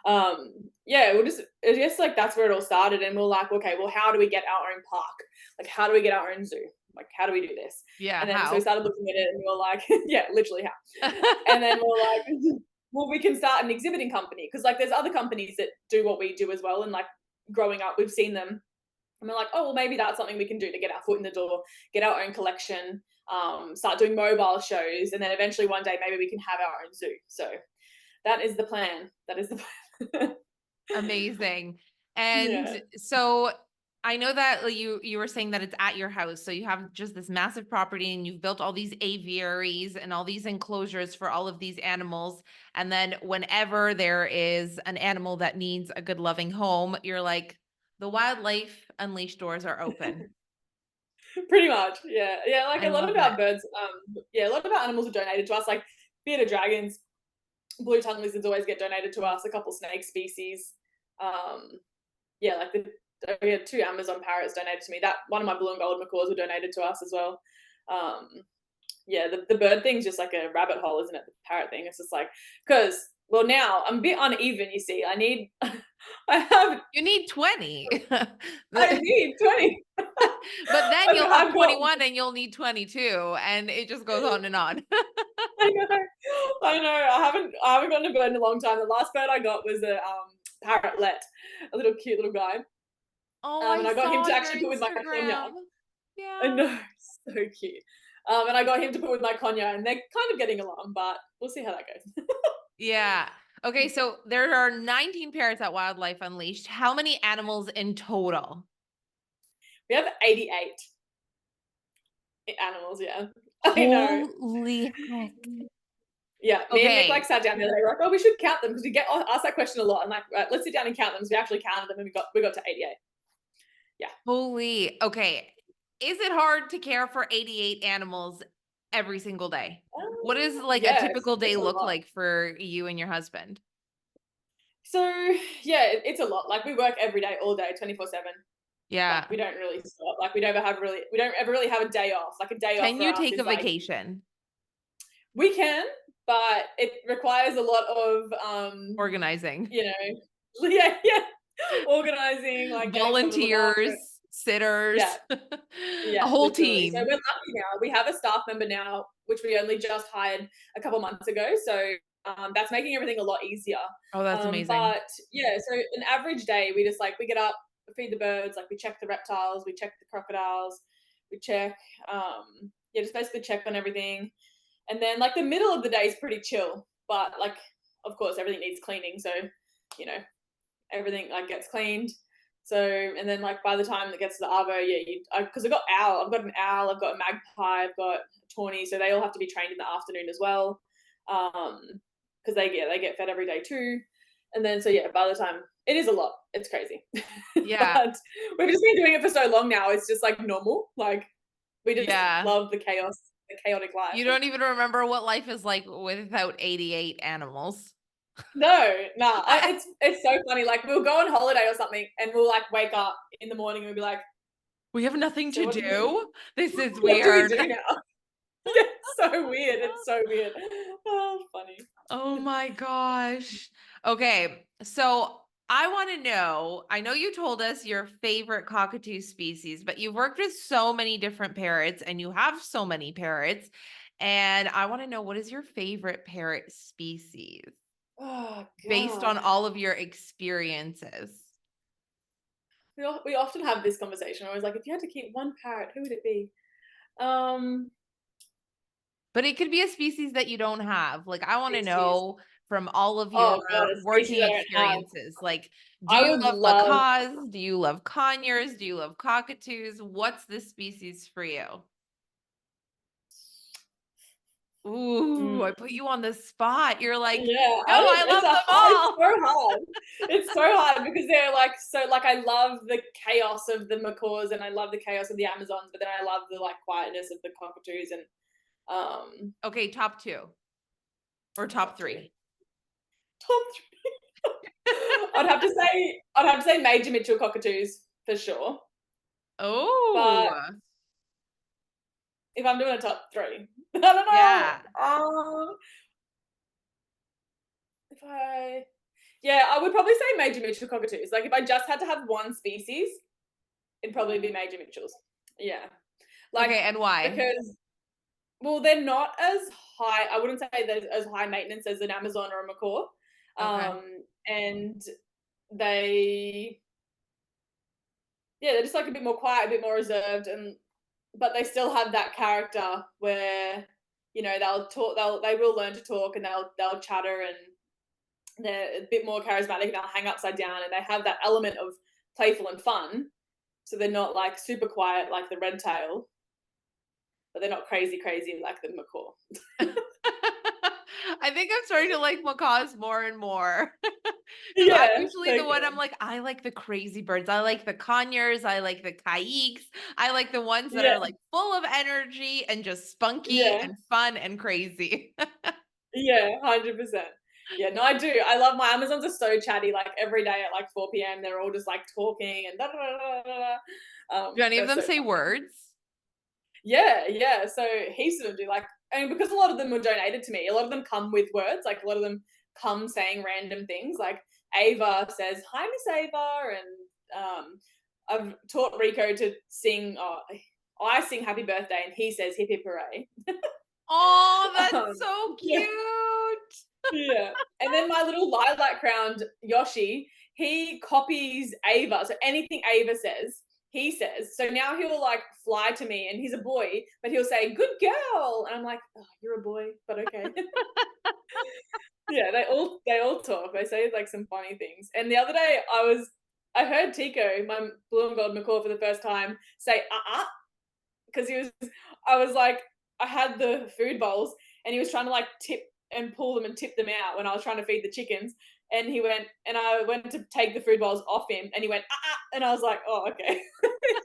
we'll just I guess like that's where it all started, and we're like, okay, well, how do we get our own park? Like, how do we get our own zoo? Like, how do we do this? Yeah. And then so we How? started looking at it, and we were like, yeah, literally how. And then we're like, well, we can start an exhibiting company, because like there's other companies that do what we do as well. And like growing up, we've seen them, and we're like, oh, well, maybe that's something we can do to get our foot in the door, get our own collection, start doing mobile shows, and then eventually one day maybe we can have our own zoo. So that is the plan. That is the plan. Amazing. Yeah. And so I know that you were saying that it's at your house. So you have just this massive property and you've built all these aviaries and all these enclosures for all of these animals. And then whenever there is an animal that needs a good loving home, you're like, the Wildlife Unleashed doors are open. Pretty much. Yeah. Yeah. Like I a lot love of our it. birds, a lot of our animals are donated to us. Like bearded dragons, blue tongue lizards always get donated to us, a couple snake species. Um, like we had 2 Amazon parrots donated to me. That one of my blue and gold macaws were donated to us as well. Um, the bird thing's just like a rabbit hole, isn't it? The parrot thing. It's just like, because well, now I'm a bit uneven. You see, I need, I have, You need 20. I need 20. But then you'll have I've got 21 and you'll need 22 and it just goes on and on. I know. I know. I haven't gotten a bird in a long time. The last bird I got was a parrotlet, a little cute little guy. Oh, I And I got him saw to your actually put with my Instagram. conure. I Yeah. know, so cute. And I got him to put with my conure, and they're kind of getting along, but we'll see how that goes. Yeah. Okay, so there are 19 parrots at Wildlife Unleashed. How many animals in total? We have 88 animals. Yeah, I know. Holy heck. Yeah, me and Mick like Okay. sat down the other day. We're like, oh, we should count them, because we get asked that question a lot. I'm like, right, let's sit down and count them. So we actually counted them, and we got to 88. Yeah. Holy. Okay. Is it hard to care for 88 animals every single day? What does like a Yes, typical day it's a look lot. like for you and your husband? So yeah, it's a lot. Like we work every day, all day, 24/7. Yeah. Like we don't really stop. Like we don't ever really have a day off. Like a day off Can for you us take a is like vacation? we can, but it requires a lot of Organizing. yeah, organizing, like getting someone to look after it. Volunteers, sitters, Yeah, yeah, a whole literally. So we're team. lucky now. We have a staff member now, which we only just hired a couple months ago. So that's making everything a lot easier. Oh, that's amazing. But yeah, so an average day, we just like we get up, we feed the birds, like we check the reptiles, we check the crocodiles, we check, just basically check on everything. And then like the middle of the day is pretty chill, but like of course everything needs cleaning, so you know everything like gets cleaned. So and then like by the time it gets to the arvo, because I've got an owl, I've got a magpie, I've got a tawny, so they all have to be trained in the afternoon as well, because they get fed every day too. And then, so yeah, by the time, it is a lot. It's crazy. Yeah. But we've just been doing it for so long now. It's just like normal. Like we just Yeah. love the chaos, the chaotic life. You don't even remember what life is like without 88 animals. No, nah. It's so funny. Like we'll go on holiday or something, and we'll like wake up in the morning and we'll be like, We have nothing so to what do we, do. This is what do we weird. do now? Yeah, it's so weird. It's so weird. Oh, funny. Oh my gosh. Okay, so I want to know, I know you told us your favorite cockatoo species, but you've worked with so many different parrots and you have so many parrots. And I want to know, what is your favorite parrot species Oh based on God. all of your experiences? We often have this conversation. I was like, if you had to keep one parrot, who would it be? Um, But it could be a species that you don't have. Like, I want to species. know from all of your Oh God, a species working I don't have. experiences. Like, do I you would love love. macaws? Do you love conures? Do you love cockatoos? What's this species for you? Ooh, Mm, I put you on the spot. You're like, yeah, no, I love them it's all. so hard. It's so hard because they're like so like I love the chaos of the macaws and I love the chaos of the Amazons, but then I love the like quietness of the cockatoos and Okay, top two or top top two. three. Top three. I'd have to say Major Mitchell cockatoos for sure. Oh, But if I'm doing a top three, I don't know. yeah. If I Yeah, I would probably say Major Mitchell cockatoos. Like if I just had to have one species, it'd probably be Major Mitchells. Yeah. Like Okay, and why? because well, they're not as high. I wouldn't say they're as high maintenance as an Amazon or a macaw. Okay. And they yeah, they're just like a bit more quiet, a bit more reserved, and but they still have that character where they'll talk, they will learn to talk, and they'll chatter, and they're a bit more charismatic, and they'll hang upside down, and they have that element of playful and fun. So they're not like super quiet like the red tail, but they're not crazy like the macaw. I think I'm starting to like macaws more and more. Because I'm Yeah, usually so the one, I'm good. like, I like the crazy birds. I like the conures. I like the caiques. I like the ones that are Yeah, like full of energy and just spunky yeah, and fun and crazy. yeah, 100%. Yeah, no, I do. I love my Amazons are so chatty. Like every day at like 4 p.m., they're all just like talking and da da da da da. Do any of They're them so say funny. words? Yeah, yeah. So heaps of them do. Like, and because a lot of them were donated to me, a lot of them come with words. Like a lot of them come saying random things. Like Ava says, "Hi, Miss Ava," and I've taught Rico to sing. I sing "Happy Birthday," and he says "Hip Hip Hooray." Oh, that's so Yeah, cute. yeah. And then my little lilac crowned Yoshi, he copies Ava. So anything Ava says, he says. So now he'll like fly to me, and he's a boy, but he'll say, "Good girl." And I'm like, oh, "You're a boy, but okay." Yeah, they all talk. They say like some funny things. And the other day I heard Tico, my blue and gold macaw, for the first time say because I was like, I had the food bowls, and he was trying to like tip and pull them and tip them out when I was trying to feed the chickens. And I went to take the food bowls off him, and he went, and I was like, oh, okay.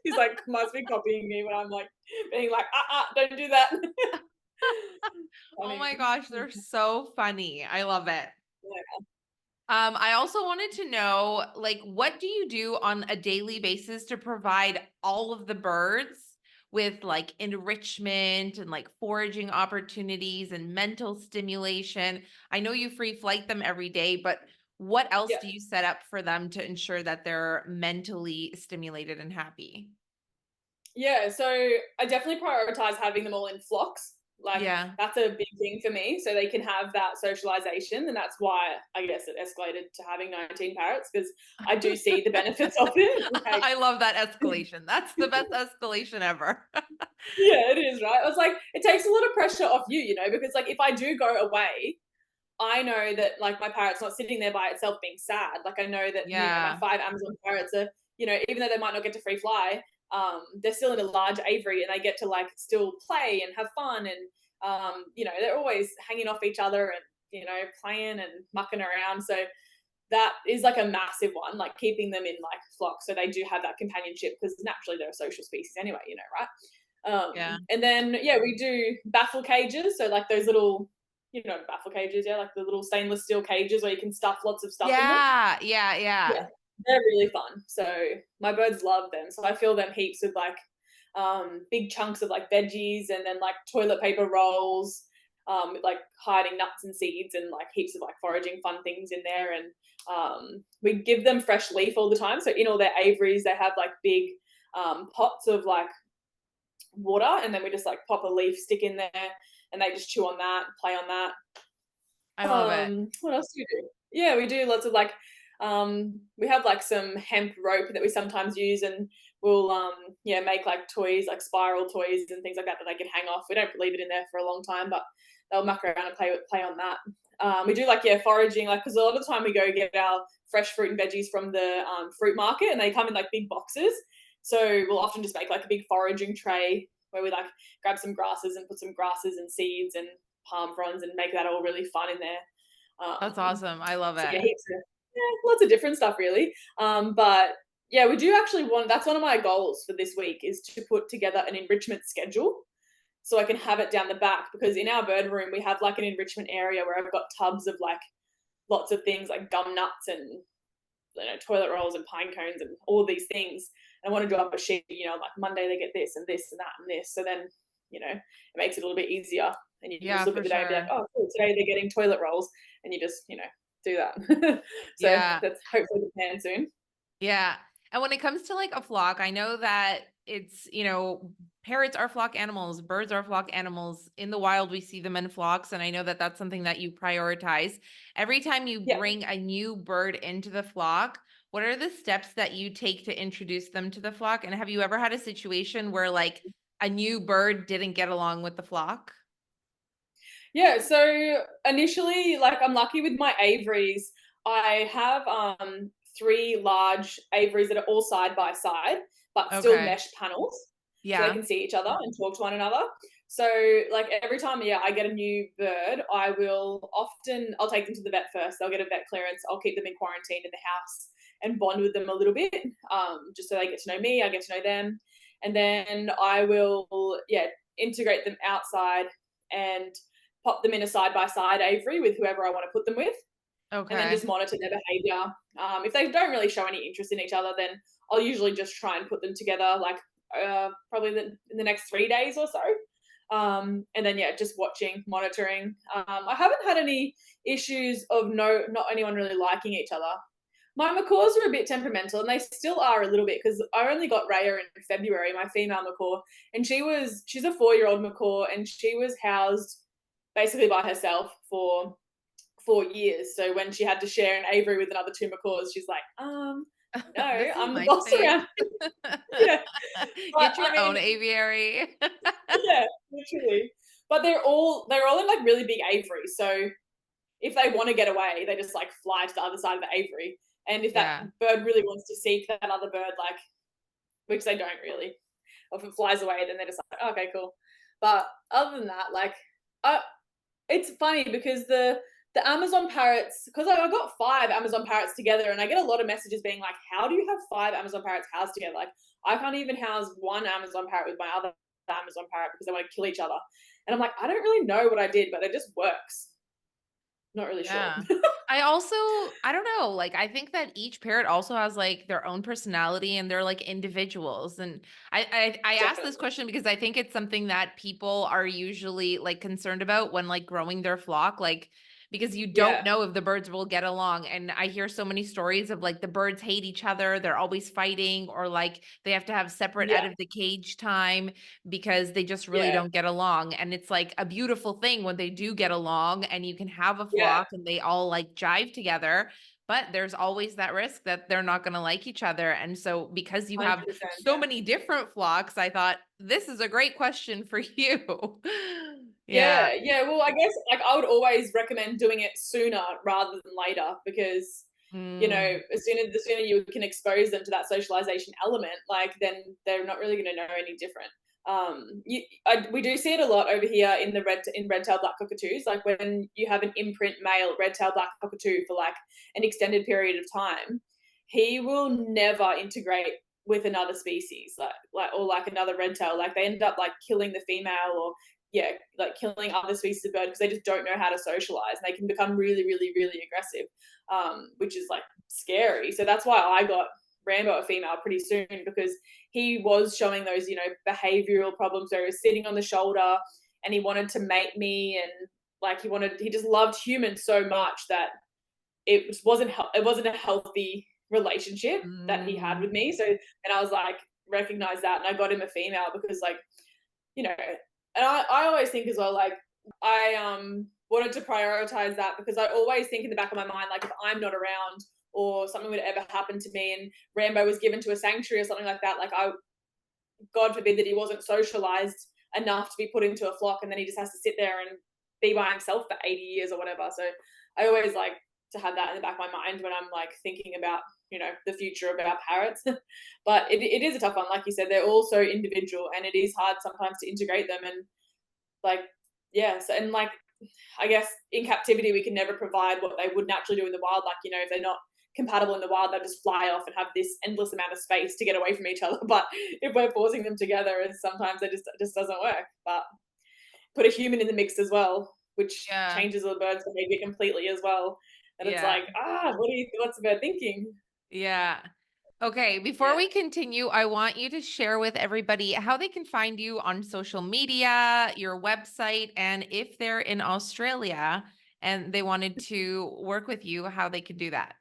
He's like, must be copying me when I'm like being like, don't do that. Oh Funny. my gosh, they're so funny. I love it. Yeah. I also wanted to know, like, what do you do on a daily basis to provide all of the birds with like enrichment and like foraging opportunities and mental stimulation? I know you free flight them every day, but what else Yeah. do you set up for them to ensure that they're mentally stimulated and happy? Yeah, so I definitely prioritize having them all in flocks. Like Yeah. that's a big thing for me, so they can have that socialization, and that's why I guess it escalated to having 19 parrots because I do see the benefits of it. Like, I love that escalation. That's the best escalation ever. yeah, it is right. I was like, it takes a lot of pressure off you, because like if I do go away, I know that like my parrot's not sitting there by itself being sad. Like I know that my Yeah. 5 Amazon parrots are even though they might not get to free fly, they're still in a large aviary, and they get to like still play and have fun, and they're always hanging off each other and playing and mucking around. So that is like a massive one, like keeping them in like flocks so they do have that companionship, because naturally they're a social species anyway, right? Yeah. And then we do baffle cages, so like those little, baffle cages, like the little stainless steel cages where you can stuff lots of stuff in them. Yeah. They're really fun. So my birds love them, so I fill them heaps with like big chunks of like veggies, and then like toilet paper rolls, like hiding nuts and seeds, and like heaps of like foraging fun things in there. And we give them fresh leaf all the time, so in all their aviaries they have like big pots of like water, and then we just like pop a leaf stick in there, and they just chew on that, play on that. I love it. What else do we do? Yeah, we do lots of like we have like some hemp rope that we sometimes use, and we'll make like toys, like spiral toys and things like that they can hang off. We don't leave it in there for a long time, but they'll muck around and play on that. We do like foraging, like, because a lot of the time we go get our fresh fruit and veggies from the fruit market, and they come in like big boxes. So we'll often just make like a big foraging tray where we like grab some grasses and put some grasses and seeds and palm fronds and make that all really fun in there. That's awesome. I love it. Lots of different stuff really. But yeah, we do actually that's one of my goals for this week, is to put together an enrichment schedule so I can have it down the back, because in our bird room we have like an enrichment area where I've got tubs of like lots of things like gum nuts and toilet rolls and pine cones and all of these things. And I want to draw up a sheet, like Monday they get this and this and that and this. So then, it makes it a little bit easier. And you can just look at the day and be like, oh, cool, today they're getting toilet rolls. And you just, do that. So that's hopefully the plan soon. Yeah. And when it comes to like a flock, I know that it's, parrots are flock animals, birds are flock animals. In the wild, we see them in flocks. And I know that that's something that you prioritize. Every time you bring a new bird into the flock, what are the steps that you take to introduce them to the flock? And have you ever had a situation where like a new bird didn't get along with the flock? Yeah, so initially, like, I'm lucky with my aviaries. I have 3 large aviaries that are all side by side, but still mesh panels. So they can see each other and talk to one another. So like every time, I get a new bird, I'll take them to the vet first. They'll get a vet clearance. I'll keep them in quarantine in the house and bond with them a little bit, just so they get to know me, I get to know them. And then I will, integrate them outside and pop them in a side-by-side aviary with whoever I want to put them with. And then just monitor their behavior. If they don't really show any interest in each other, then I'll usually just try and put them together, like probably in the next 3 days or so. And then, just watching, monitoring. I haven't had any issues of not anyone really liking each other. My macaws are a bit temperamental, and they still are a little bit, because I only got Rhea in February, my female macaw, and she's a 4-year-old macaw, and she was housed basically by herself for 4 years. So when she had to share an aviary with another 2 macaws, she's like, no, I'm the boss around. Get your own aviary. Yeah, literally. But they're all in like really big aviaries. So if they want to get away, they just like fly to the other side of the aviary. And if that bird really wants to seek that other bird, like, which they don't really, or if it flies away, then they're just like, oh, okay, cool. But other than that, like, it's funny because the Amazon parrots, because I got 5 Amazon parrots together, and I get a lot of messages being like, how do you have 5 Amazon parrots housed together? Like, I can't even house one Amazon parrot with my other Amazon parrot because they want to kill each other. And I'm like, I don't really know what I did, but it just works. Not really sure. I don't know. Like, I think that each parrot also has like their own personality, and they're like individuals. And I asked this question because I think it's something that people are usually like concerned about when like growing their flock, like, because you don't know if the birds will get along. And I hear so many stories of like the birds hate each other. They're always fighting, or like they have to have separate out of the cage time because they just really don't get along. And it's like a beautiful thing when they do get along and you can have a flock and they all like jive together. But there's always that risk that they're not going to like each other. And so because you have so many different flocks, I thought this is a great question for you. Yeah. Well, I guess like I would always recommend doing it sooner rather than later, because the sooner you can expose them to that socialization element, like then they're not really going to know any different. We do see it a lot over here in red-tailed black cockatoos. Like when you have an imprint male red-tailed black cockatoo for like an extended period of time, he will never integrate with another species, like another red tail. Like they end up like killing the female, or like killing other species of bird, because they just don't know how to socialize, and they can become really, really, really aggressive, which is like scary. So that's why I got Rambo a female pretty soon, because he was showing those, behavioral problems where he was sitting on the shoulder and he wanted to mate me, and like he just loved humans so much that it wasn't a healthy relationship that he had with me. So, and I was like, recognize that, and I got him a female because, like, and I always think as well, like, I wanted to prioritize that, because I always think in the back of my mind, like, if I'm not around or something would ever happen to me and Rambo was given to a sanctuary or something like that, like, God forbid that he wasn't socialized enough to be put into a flock, and then he just has to sit there and be by himself for 80 years or whatever. So I always like to have that in the back of my mind when I'm like thinking about, the future of our parrots. But it is a tough one. Like you said, they're all so individual, and it is hard sometimes to integrate them. And like, so, and like, I guess in captivity, we can never provide what they would naturally do in the wild. Like, if they're not compatible in the wild, they'll just fly off and have this endless amount of space to get away from each other. But if we're forcing them together, sometimes it just doesn't work. But put a human in the mix as well, which changes the bird's behavior completely as well. And it's like, what's the bird thinking? Yeah. Okay, before we continue, I want you to share with everybody how they can find you on social media, your website, and if they're in Australia and they wanted to work with you, how they could do that.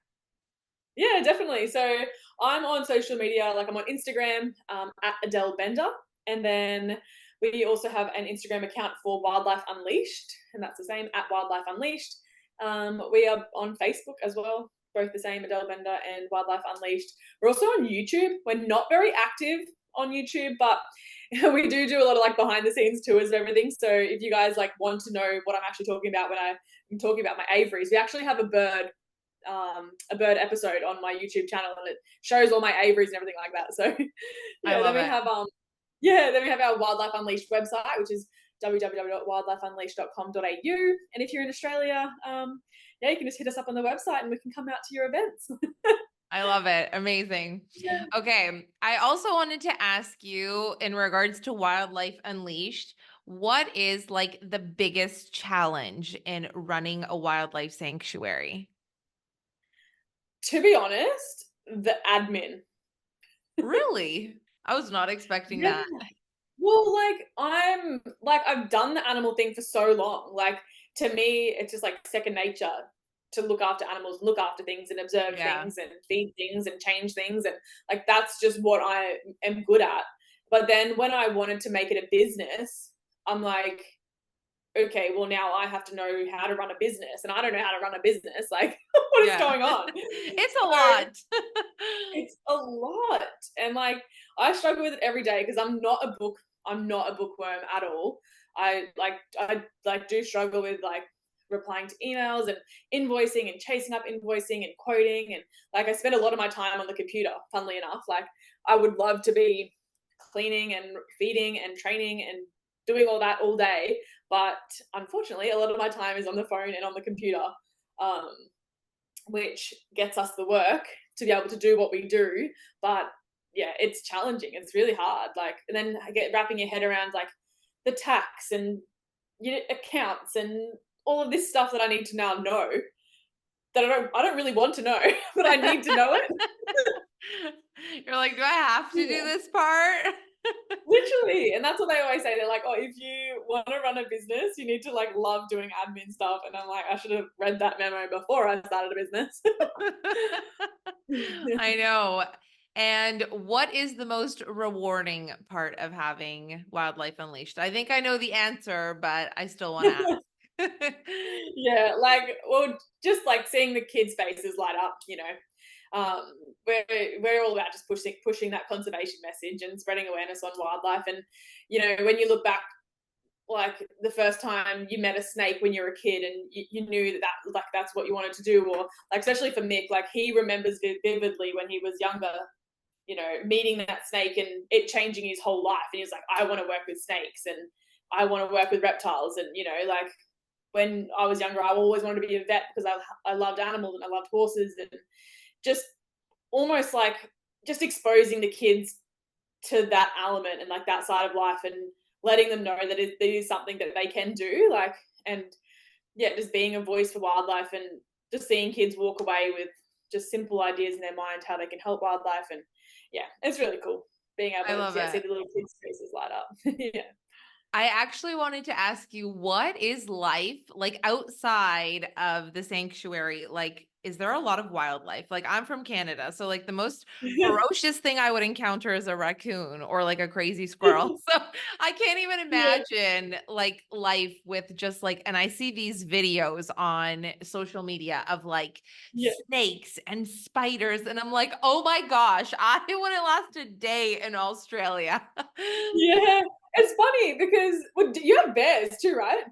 Yeah, definitely. So I'm on social media, like I'm on Instagram at Adele Bender, and then we also have an Instagram account for Wildlife Unleashed, and that's the same, at Wildlife Unleashed. We are on Facebook as well, both the same, Adele Bender and Wildlife Unleashed. We're also on YouTube. We're not very active on YouTube, but we do a lot of like behind the scenes tours of everything. So if you guys like want to know what I'm actually talking about when I'm talking about my aviaries, we actually have a bird episode on my YouTube channel, and it shows all my aviaries and everything like that. So then we have our Wildlife Unleashed website, which is www.wildlifeunleashed.com.au. And if you're in Australia, you can just hit us up on the website and we can come out to your events. I love it. Amazing. Yeah. Okay. I also wanted to ask you, in regards to Wildlife Unleashed, what is like the biggest challenge in running a wildlife sanctuary? To be honest, the admin. Really? I was not expecting that. Well, I've done the animal thing for so long. Like, to me, it's just like second nature to look after animals, look after things and observe things and feed things and change things. And like, that's just what I am good at. But then when I wanted to make it a business, I'm like, okay, well, now I have to know how to run a business, and I don't know how to run a business. Like, what is going on? It's a lot. It's a lot. And like, I struggle with it every day, because I'm not a bookworm at all. I do struggle with like replying to emails and invoicing and chasing up invoicing and quoting, and like, I spend a lot of my time on the computer, funnily enough. Like, I would love to be cleaning and feeding and training and doing all that all day, but unfortunately a lot of my time is on the phone and on the computer, which gets us the work to be able to do what we do. But it's challenging. It's really hard. Like, and then wrapping your head around like the tax and accounts and all of this stuff that I need to now know, that I don't really want to know, but I need to know it. You're like, do I have to do this part? Literally. And that's what they always say. They're like, oh, if you want to run a business, you need to like love doing admin stuff. And I'm like, I should have read that memo before I started a business. I know. And what is the most rewarding part of having Wildlife Unleashed? I think I know the answer, but I still want to ask. Just like seeing the kids' faces light up, we're all about just pushing that conservation message and spreading awareness on wildlife. And when you look back, like the first time you met a snake when you were a kid, and you knew that like that's what you wanted to do, or like, especially for Mick, like he remembers vividly when he was younger, meeting that snake and it changing his whole life. And he was like, I want to work with snakes and I want to work with reptiles. And, like when I was younger, I always wanted to be a vet because I loved animals and I loved horses, and just almost like just exposing the kids to that element and like that side of life, and letting them know that it is something that they can do, like, and just being a voice for wildlife, and just seeing kids walk away with just simple ideas in their mind how they can help wildlife. And it's really cool being able to see the little kids' faces light up. I actually wanted to ask you, what is life like outside of the sanctuary? Like, is there a lot of wildlife? Like, I'm from Canada, so like the most ferocious thing I would encounter is a raccoon or like a crazy squirrel. So I can't even imagine like life with just like, and I see these videos on social media of like snakes and spiders, and I'm like, oh my gosh, I wouldn't last a day in Australia. Yeah. It's funny because you have bears too, right?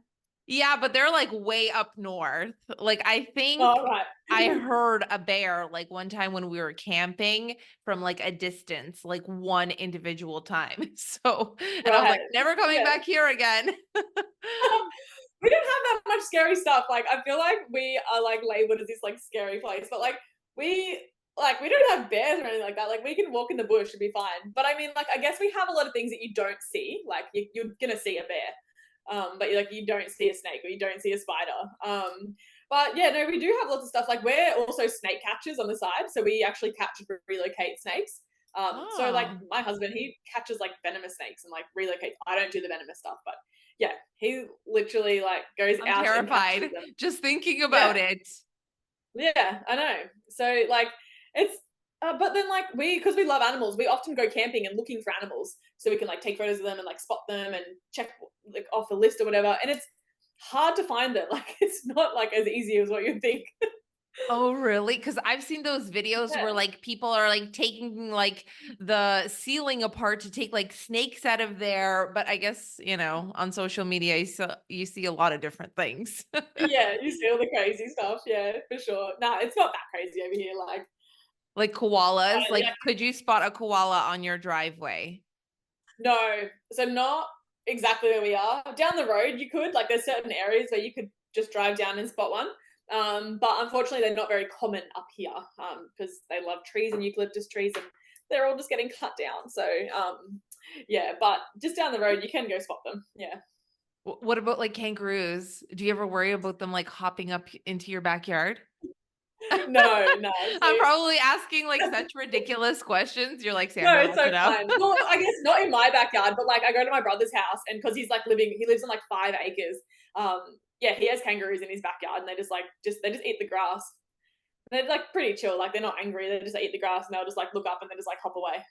Yeah, but they're like way up north. Like I think Oh, right. I heard a bear like one time when we were camping from like a distance, like one individual time. So, and I was like, Right. never coming back here again. We don't have that much scary stuff. Like, I feel like we are like labeled as this like scary place, but like we don't have bears or anything like that. Like, we can walk in the bush and be fine. But I mean, like, I guess we have a lot of things that you don't see. Like, you're gonna see a bear, but you don't see a snake or you don't see a spider. But no, we do have lots of stuff. Like, we're also snake catchers on the side, so we actually catch and relocate snakes. So like my husband, he catches like venomous snakes and like relocates. I don't do the venomous stuff, but he literally like goes I'm out terrified and catches them. just thinking about it. Yeah, I know. So like it's but then like because we love animals, we often go camping and looking for animals so we can like take photos of them and like spot them and check like off a list or whatever. And it's hard to find them. Like, it's not like as easy as what you think. Oh, really? Because I've seen those videos where like people are like taking like the ceiling apart to take like snakes out of there. But I guess, on social media, you see a lot of different things. Yeah, you see all the crazy stuff. Yeah, for sure. Nah, it's not that crazy over here. Like Uh, koalas. Like, yeah, could you spot a koala on your driveway? no, so not exactly where we are. Down the road, you could, like, there's certain areas where you could just drive down and spot one. But unfortunately, they're not very common up here because they love trees and eucalyptus trees, and they're all just getting cut down. So, but just down the road, you can go spot them. Yeah. What about like kangaroos? Do you ever worry about them like hopping up into your backyard? No, no. I'm probably asking like such ridiculous questions. You're like, No, Sandra, it's look so it up. fun. Well, I guess not in my backyard, but like I go to my brother's house, and because he lives on like 5 acres. He has kangaroos in his backyard, and they just eat the grass. And they're like pretty chill, like they're not angry. They just eat the grass, and they'll just like look up and then just like hop away.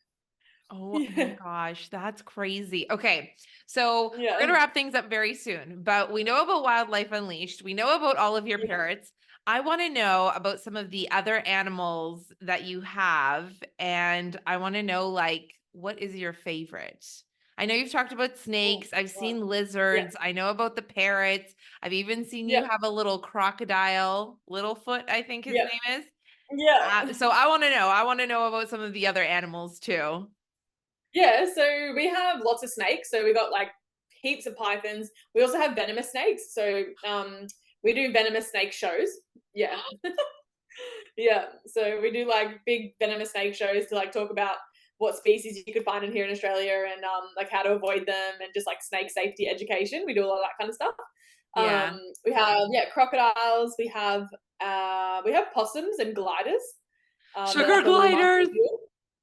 Oh my gosh, that's crazy. Okay, so we're Yeah. gonna wrap things up very soon, but we know about Wildlife Unleashed. We know about all of your parrots. I want to know about some of the other animals that you have, and I want to know like what is your favorite? I know you've talked about snakes. I've seen lizards. I know about the parrots. I've even seen you Yeah. have a little crocodile, Littlefoot, I think his Yeah. name is. Yeah. So I want to know. I want to know about some of the other animals too. Yeah, so we have lots of snakes. So we got like heaps of pythons. We also have venomous snakes. So we do venomous snake shows. Yeah. Yeah. So we do like big venomous snake shows to like talk about what species you could find in here in Australia, and like how to avoid them, and just like snake safety education. We do a lot of that kind of stuff. Yeah. We have crocodiles. We have possums and gliders. They're Sugar like a little gliders. marsupial.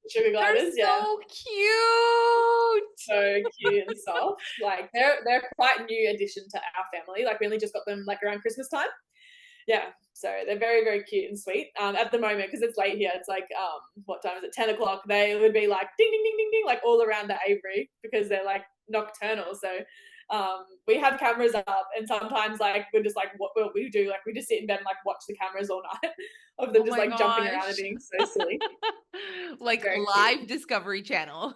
Sugar gliders, They're so cute. so cute and soft. Like they're quite a new addition to our family. Like, we only just got them like around Christmas time. Yeah, so they're very, very cute and sweet. At the moment, because it's late here, it's like what time is it? 10 o'clock. They would be like ding, ding, ding, ding, ding, like all around the aviary because they're like nocturnal. So we have cameras up, and sometimes like we're just like, what will we do? Like, we just sit in bed and like watch the cameras all night of them just like jumping around and being so silly. Like Very live cute. Discovery Channel.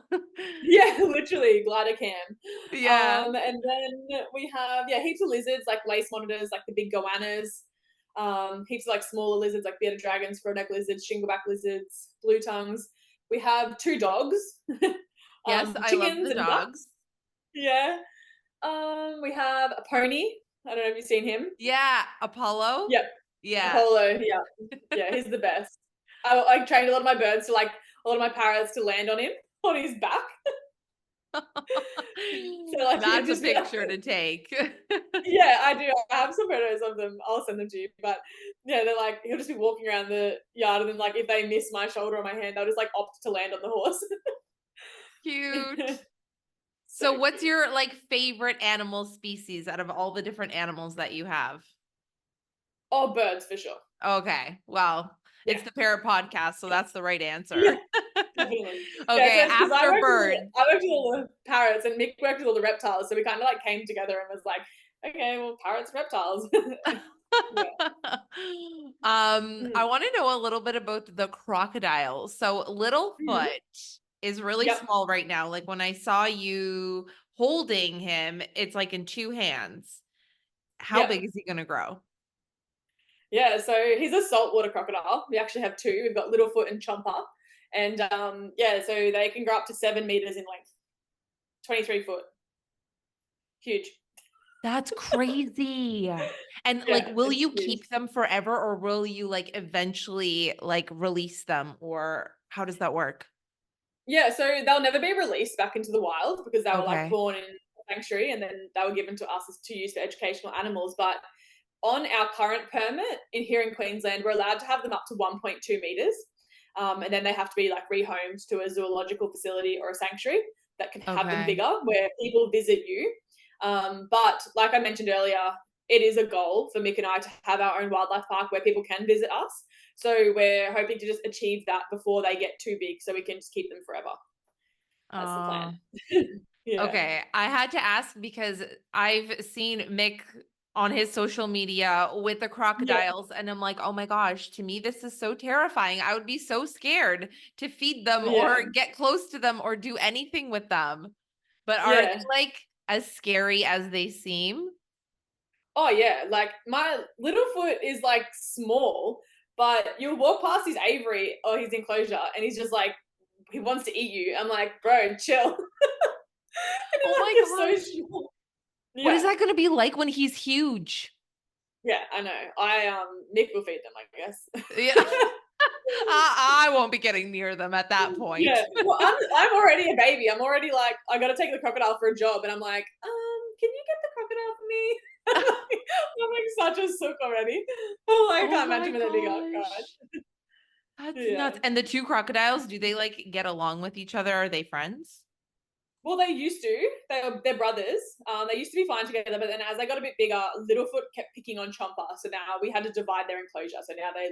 Yeah, literally, glider cam. Yeah. And then we have heaps of lizards, like lace monitors, like the big goannas. Heaps of like smaller lizards, like bearded dragons, frog neck lizards, shingleback lizards, blue tongues. We have 2 dogs. Yes, I love Chickens the and ducks. dogs. Yeah. We have a pony. I don't know if you've seen him. Yeah, Apollo. Yep, Yeah. Apollo. Yeah, yeah, he's the best. I trained a lot of my birds to like a lot of my parrots to land on him on his back. So like he'll That's a just be like, picture to take. yeah, I do. I have some photos of them. I'll send them to you. But yeah, they're like he'll just be walking around the yard, and then like if they miss my shoulder or my hand, they'll just like opt to land on the horse. Cute. So So what's cute. your like favorite animal species out of all the different animals that you have? Oh, birds for sure. Okay. Well, it's Yeah, the Parrot podcast, so yeah, that's the right yeah, answer. definitely. Yeah, so Okay, it's because after birds. I worked with all the parrots, and Mick worked with all the reptiles, so we kind of like came together and was like, okay, well, parrots, reptiles. Yeah. I Mm. want to know a little bit about the crocodiles. So Mhm. Littlefoot is really Yep. small right now. Like when I saw you holding him, it's like in 2 hands. How Yep. big is he gonna grow? Yeah, so he's a saltwater crocodile. We actually have 2. We've got Littlefoot and Chomper. And yeah, so they can grow up to 7 meters in length, 23 foot. Huge. That's crazy. And like, Yeah, will it's you huge. keep them forever or will you like eventually like release them or how does that work? Yeah, so they'll never be released back into the wild because they were like Okay. born in a sanctuary and then they were given to us to use for educational animals. But on our current permit here in Queensland, we're allowed to have them up to 1.2 meters. And then they have to be like rehomed to a zoological facility or a sanctuary that can have them Okay. bigger where people visit you. But like I mentioned earlier, it is a goal for Mick and I to have our own wildlife park where people can visit us. So we're hoping to just achieve that before they get too big so we can just keep them forever. That's the Uh, plan. Yeah. okay. I had to ask because I've seen Mick on his social media with the Yeah. crocodiles and I'm like, "Oh my gosh, to me this is so terrifying. I would be so scared to feed them Yeah. or get close to them or do anything with them." But are they Yeah. like as scary as they seem? Oh yeah. Like my little foot is like small, but you'll walk past his aviary or his enclosure and he's just like he wants to eat you. I'm like, bro, chill. And Oh you're like, my you're so gosh. small. What is Yeah. that going to be like when he's huge? Yeah, I know. Nick will feed them, I guess. Yeah. I won't be getting near them at that point. Yeah. Well, I'm already a baby. I'm already like, I gotta take the crocodile for a job, and I'm like, can you get the crocodile for me? I'm like such a sook already. Oh, I Oh can't my imagine when they're big. Oh gosh. gosh. That's Yeah. nuts. And the two crocodiles, do they like get along with each other? Are they friends? Well, they used to. They're brothers. They used to be fine together, but then as they got a bit bigger, Littlefoot kept picking on Chomper. So now we had to divide their enclosure. So now they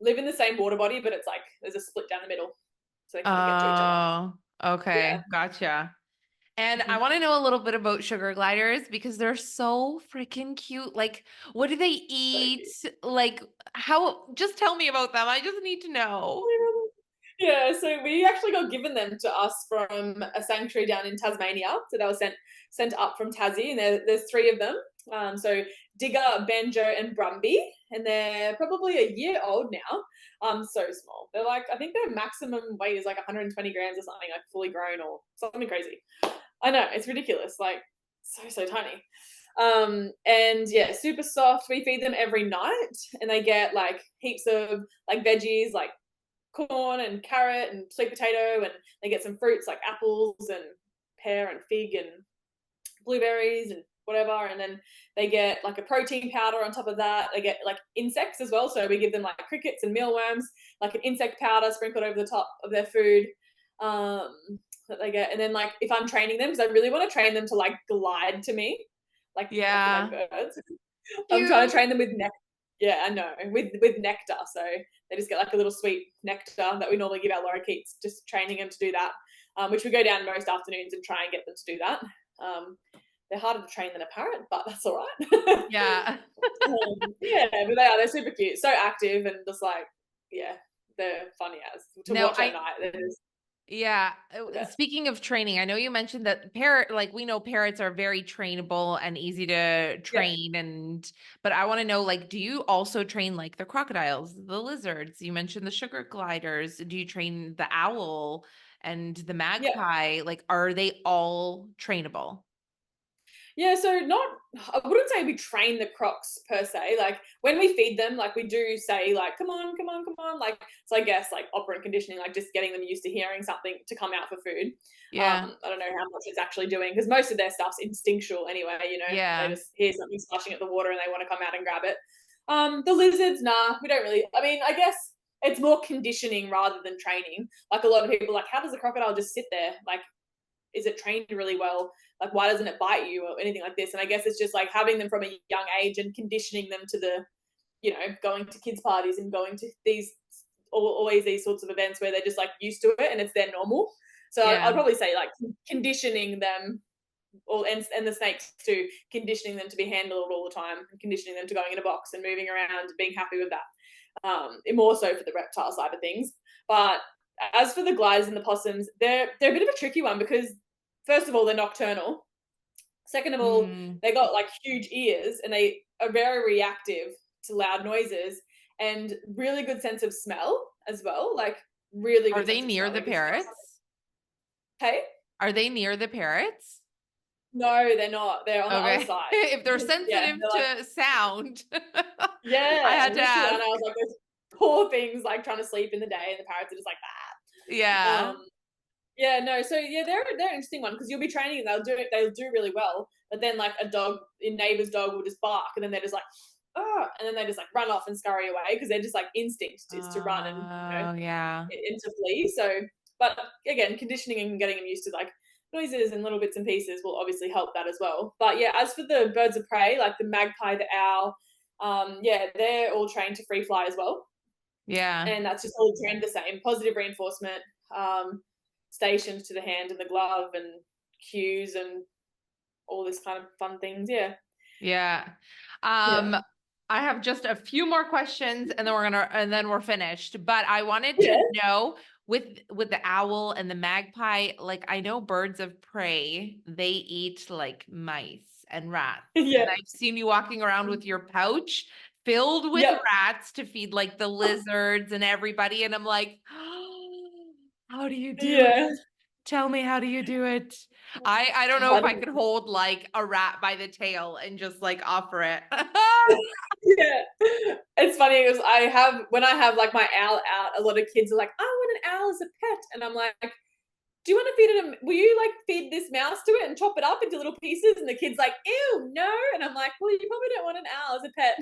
live in the same water body, but it's like there's a split down the middle, so they can't get to each other. Oh, Yeah. okay. Gotcha. And I Mhm. want to know a little bit about sugar gliders because they're so freaking cute. Like, what do they So eat? cute. Like, how, just tell me about them. I just need to know. Yeah, so we actually got given them to us from a sanctuary down in Tasmania. So they were sent up from Tassie, and there's 3 of them. So Digger, Banjo, and Brumby, and they're probably a year old now. So small. They're like I think their maximum weight is like 120 grams or something, like fully grown or something crazy. I know it's ridiculous, like so tiny. And yeah, super soft. We feed them every night, and they get like heaps of like veggies, like corn and carrot and sweet potato, and they get some fruits like apples and pear and fig and blueberries and whatever, and then they get like a protein powder on top of that. They get like insects as well, so we give them like crickets and mealworms, like an insect powder sprinkled over the top of their food. um that they get, and then like if I'm training them, because I really want to train them to like glide to me like my Yeah. birds. I'm trying to Cute. train them with nectar. Yeah, I know, with nectar. So they just get like a little sweet nectar that we normally give our lorikeets, just training them to do that, which we go down most afternoons and try and get them to do that. They're harder to train than a parrot, but that's all right. Yeah. Yeah, but they're super cute, so active, and just like, yeah, they're funny as to Now, watch at night. Yeah. Yeah. Speaking of training, I know you mentioned that we know parrots are very trainable and easy to Yeah. train but I want to know, like, do you also train like the crocodiles, the lizards? You mentioned the sugar gliders. Do you train the owl and the Yeah. magpie? Like, are they all trainable? Yeah, so I wouldn't say we train the crocs per se. Like when we feed them, like we do say like, come on, come on, come on. Like, so I guess like operant conditioning, like just getting them used to hearing something to come out for food. Yeah. I don't know how much it's actually doing because most of their stuff's instinctual anyway, they Yeah. just hear something splashing at the water and they want to come out and grab it. The lizards, nah, we don't really, I mean, I guess it's more conditioning rather than training. Like a lot of people are like, how does a crocodile just sit there? Like, is it trained really well? Like, why doesn't it bite you or anything like this? And I guess it's just like having them from a young age and conditioning them to going to kids' parties and going to always these sorts of events where they're just like used to it and it's their normal. So Yeah. I'd probably say like conditioning them, and the snakes too, conditioning them to be handled all the time, conditioning them to going in a box and moving around, being happy with that. More so for the reptile side of things. But as for the gliders and the possums, they're a bit of a tricky one because first of all, they're nocturnal. Second of all, Mm. they got like huge ears and they are very reactive to loud noises and really good sense of smell as well. Like really Are good they sense of near smell. the Like you smell parrots? something. Hey? Are they near the parrots? No, they're not. They're on the other Okay. side. If they're Yeah, sensitive they're like, to sound, I yeah, had to literally. ask. And I was like, those poor things like trying to sleep in the day and the parrots are just like that. Yeah. Yeah, no, so yeah, they're an interesting one because you'll be training and they'll do really well, but then like a neighbor's dog will just bark and then they're just like, oh, and then they just like run off and scurry away because they're just like instinct is to run and Oh, yeah. and to flee. So, but again, conditioning and getting them used to like noises and little bits and pieces will obviously help that as well. But yeah, as for the birds of prey, like the magpie, the owl, yeah, they're all trained to free fly as well, Yeah. and that's just all trained the same, positive reinforcement. Um, Stationed to the hand and the glove and cues and all this kind of fun things. Yeah. Yeah. Yeah. I have just a few more questions and then we're finished. But I wanted Yeah. to know with the owl and the magpie, like I know birds of prey, they eat like mice and rats. Yeah. And I've seen you walking around with your pouch filled with Yep. rats to feed like the lizards and everybody. And I'm like, how do you do Yeah. it? Tell me, how do you do it? I don't know if I could hold like a rat by the tail and just like offer it. Yeah. It's funny because when I have like my owl out, a lot of kids are like, I want an owl as a pet. And I'm like, do you want to feed it? Will you like feed this mouse to it and chop it up into little pieces? And the kid's like, ew, no. And I'm like, well, you probably don't want an owl as a pet.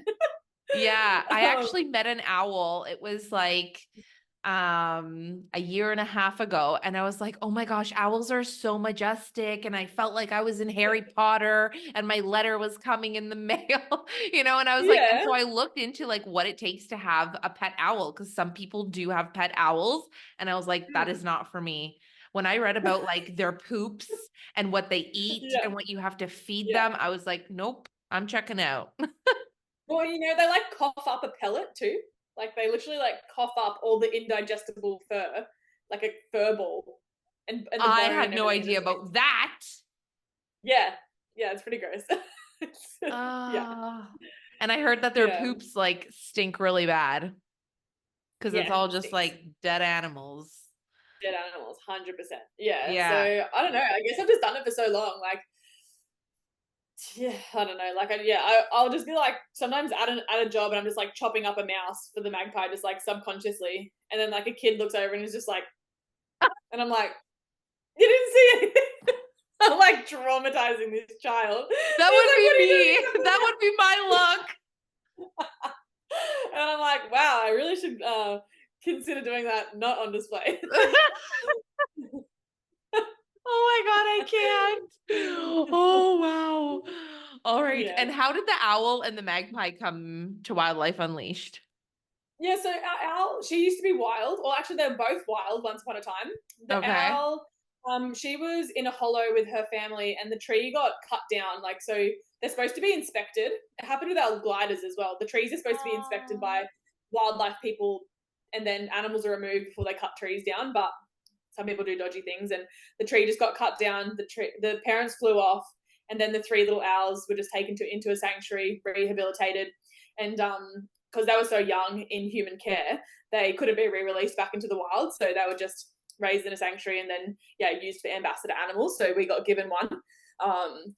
Yeah, I um, actually met an owl. It was like a year and a half ago, and I was like, oh my gosh, owls are so majestic, and I felt like I was in Harry Potter and my letter was coming in the mail, and I was like, and yeah. so I looked into like what it takes to have a pet owl, because some people do have pet owls, and I was like, that is not for me. When I read about like their poops and what they eat Yeah. and what you have to feed Yeah. them, I was like, nope, I'm checking out. Well, they like cough up a pellet too. Like they literally like cough up all the indigestible fur, like a fur ball, and the I bone had and no everything. idea about that. Yeah, yeah, it's pretty gross. Yeah, And I heard that their yeah, poops like stink really bad because it's yeah. all It just stinks. like dead animals. Dead animals, 100%. Yeah. So Yeah. I don't know. I guess I've just done it for so long. Like, yeah, I don't know. Like, I'll just be like sometimes at a job, and I'm just like chopping up a mouse for the magpie, just like subconsciously, and then like a kid looks over and is just like, and I'm like, you didn't see anything. I'm like traumatizing this child. That He's would like, be what are you me. doing? That would be my look. And I'm like, wow, I really should consider doing that not on display. Oh my God, I can't. Oh wow. All right. Yeah. And how did the owl and the magpie come to Wildlife Unleashed? Yeah, so our owl, she used to be wild. Well, actually, they were both wild once upon a time. The Okay. owl, she was in a hollow with her family, and the tree got cut down. Like, so they're supposed to be inspected. It happened with our gliders as well. The trees are supposed to be inspected by wildlife people, and then animals are removed before they cut trees down. But some people do dodgy things, and the tree just got cut down. The parents flew off, and then the 3 little owls were just taken into a sanctuary, rehabilitated, and because they were so young in human care, they couldn't be re-released back into the wild, so they were just raised in a sanctuary and then used for ambassador animals. So we got given one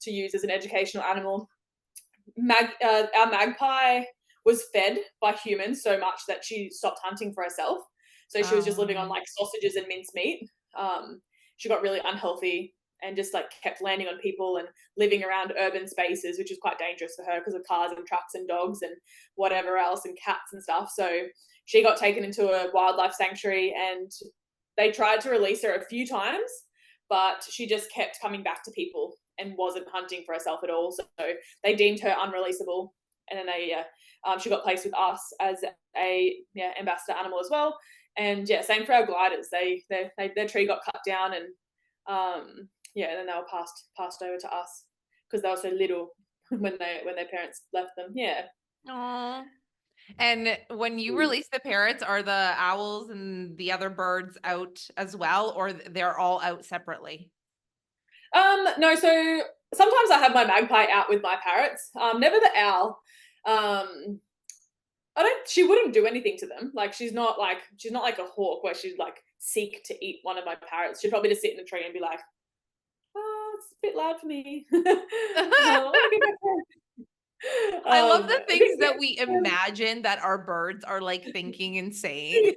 to use as an educational animal. Our magpie was fed by humans so much that she stopped hunting for herself. So she was just living on like sausages and mincemeat. She got really unhealthy and just like kept landing on people and living around urban spaces, which is quite dangerous for her because of cars and trucks and dogs and whatever else and cats and stuff. So she got taken into a wildlife sanctuary, and they tried to release her a few times, but she just kept coming back to people and wasn't hunting for herself at all. So they deemed her unreleasable, and then she got placed with us as a ambassador animal as well. And same for our gliders. Their tree got cut down, and and then they were passed over to us because they were so little when their parents left them. Yeah. Aww. And when you release the parrots, are the owls and the other birds out as well, or they're all out separately? No, so sometimes I have my magpie out with my parrots. Never the owl. She wouldn't do anything to them. Like she's not like a hawk where she'd like seek to eat one of my parrots. She'd probably just sit in a tree and be like, "Oh, it's a bit loud for me." I love the things that we imagine that our birds are like thinking and saying.